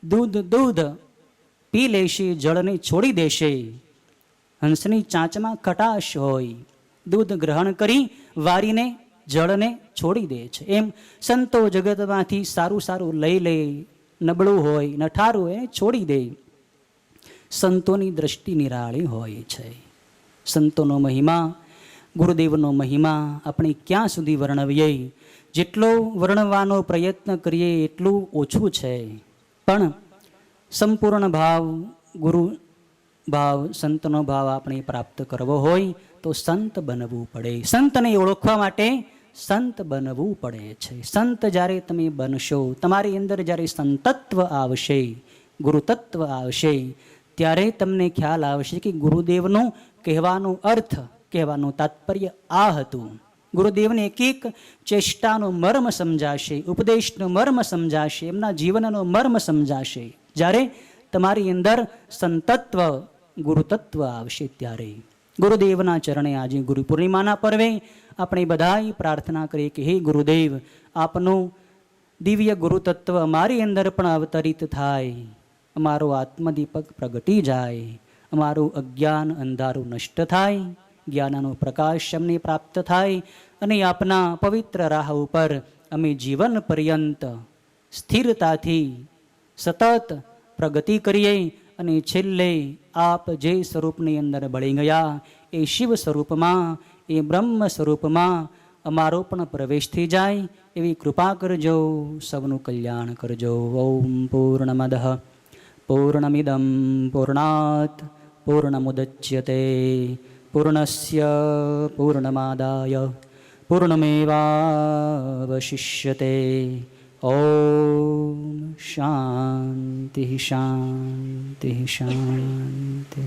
દૂધ પી લેશે, જળને છોડી દેશે. હંસની ચાંચમાં ખટાશ હોય, દૂધ ગ્રહણ કરી વારીને જળને છોડી દે છે. એમ સંતો જગતમાંથી સારું સારું લઈ લે, નબળું હોય નઠારું હોય છોડી દે. સંતોની દ્રષ્ટિ નિરાળી હોય છે. સંતોનો મહિમા, ગુરુદેવનો મહિમા આપણે ક્યાં સુધી વર્ણવીએ? જેટલો વર્ણવાનો પ્રયત્ન કરીએ એટલું ઓછું છે. પણ સંપૂર્ણ ભાવ, ગુરુ ભાવ, સંતનો ભાવ આપણે પ્રાપ્ત કરવો હોય તો સંત બનવું પડે. સંતને ઓળખવા માટે સંત બનવું પડે છે. સંત જ્યારે તમે બનશો, તમારી અંદર જ્યારે સંતત્વ આવશે, ગુરુતત્વ આવશે, ત્યારે તમને ખ્યાલ આવશે કે ગુરુદેવનો કહેવાનો અર્થ, કહેવાનું તાત્પર્ય આ હતું. ગુરુદેવને એક એક ચેષ્ટાનો મર્મ સમજાશે, ઉપદેશનો મર્મ સમજાશે, એમના જીવનનો મર્મ સમજાશે. જ્યારે તમારી અંદર સંતત્વ, ગુરુતત્વ આવશે ત્યારે. ગુરુદેવના ચરણે આજે ગુરુ પૂર્ણિમાના પર્વે આપણે બધાએ પ્રાર્થના કરીએ કે હે ગુરુદેવ, આપનું દિવ્ય ગુરુતત્વ અમારી અંદર પણ અવતરિત થાય, અમારો આત્મદીપક પ્રગટી જાય, અમારું અજ્ઞાન અંધારું નષ્ટ થાય, જ્ઞાનનો પ્રકાશ અમને પ્રાપ્ત થાય અને આપના પવિત્ર રાહ ઉપર અમે જીવન પર્યંત સ્થિરતાથી સતત પ્રગતિ કરીએ અને છેલ્લે આપ જે સ્વરૂપની અંદર ભળી ગયા એ શિવ સ્વરૂપમાં, એ બ્રહ્મ સ્વરૂપમાં અમારો પણ પ્રવેશ થઈ જાય એવી કૃપા કરજો. સૌનું કલ્યાણ કરજો. ઓમ પૂર્ણમદઃ પૂર્ણમિદં પૂર્ણાત પૂર્ણમુદચ્યતે પૂર્ણસ્ય પૂર્ણમાદાય પૂર્ણમેવાવશિષ્યતે. ઓમ શાંતિ શાંતિ શાંતિ.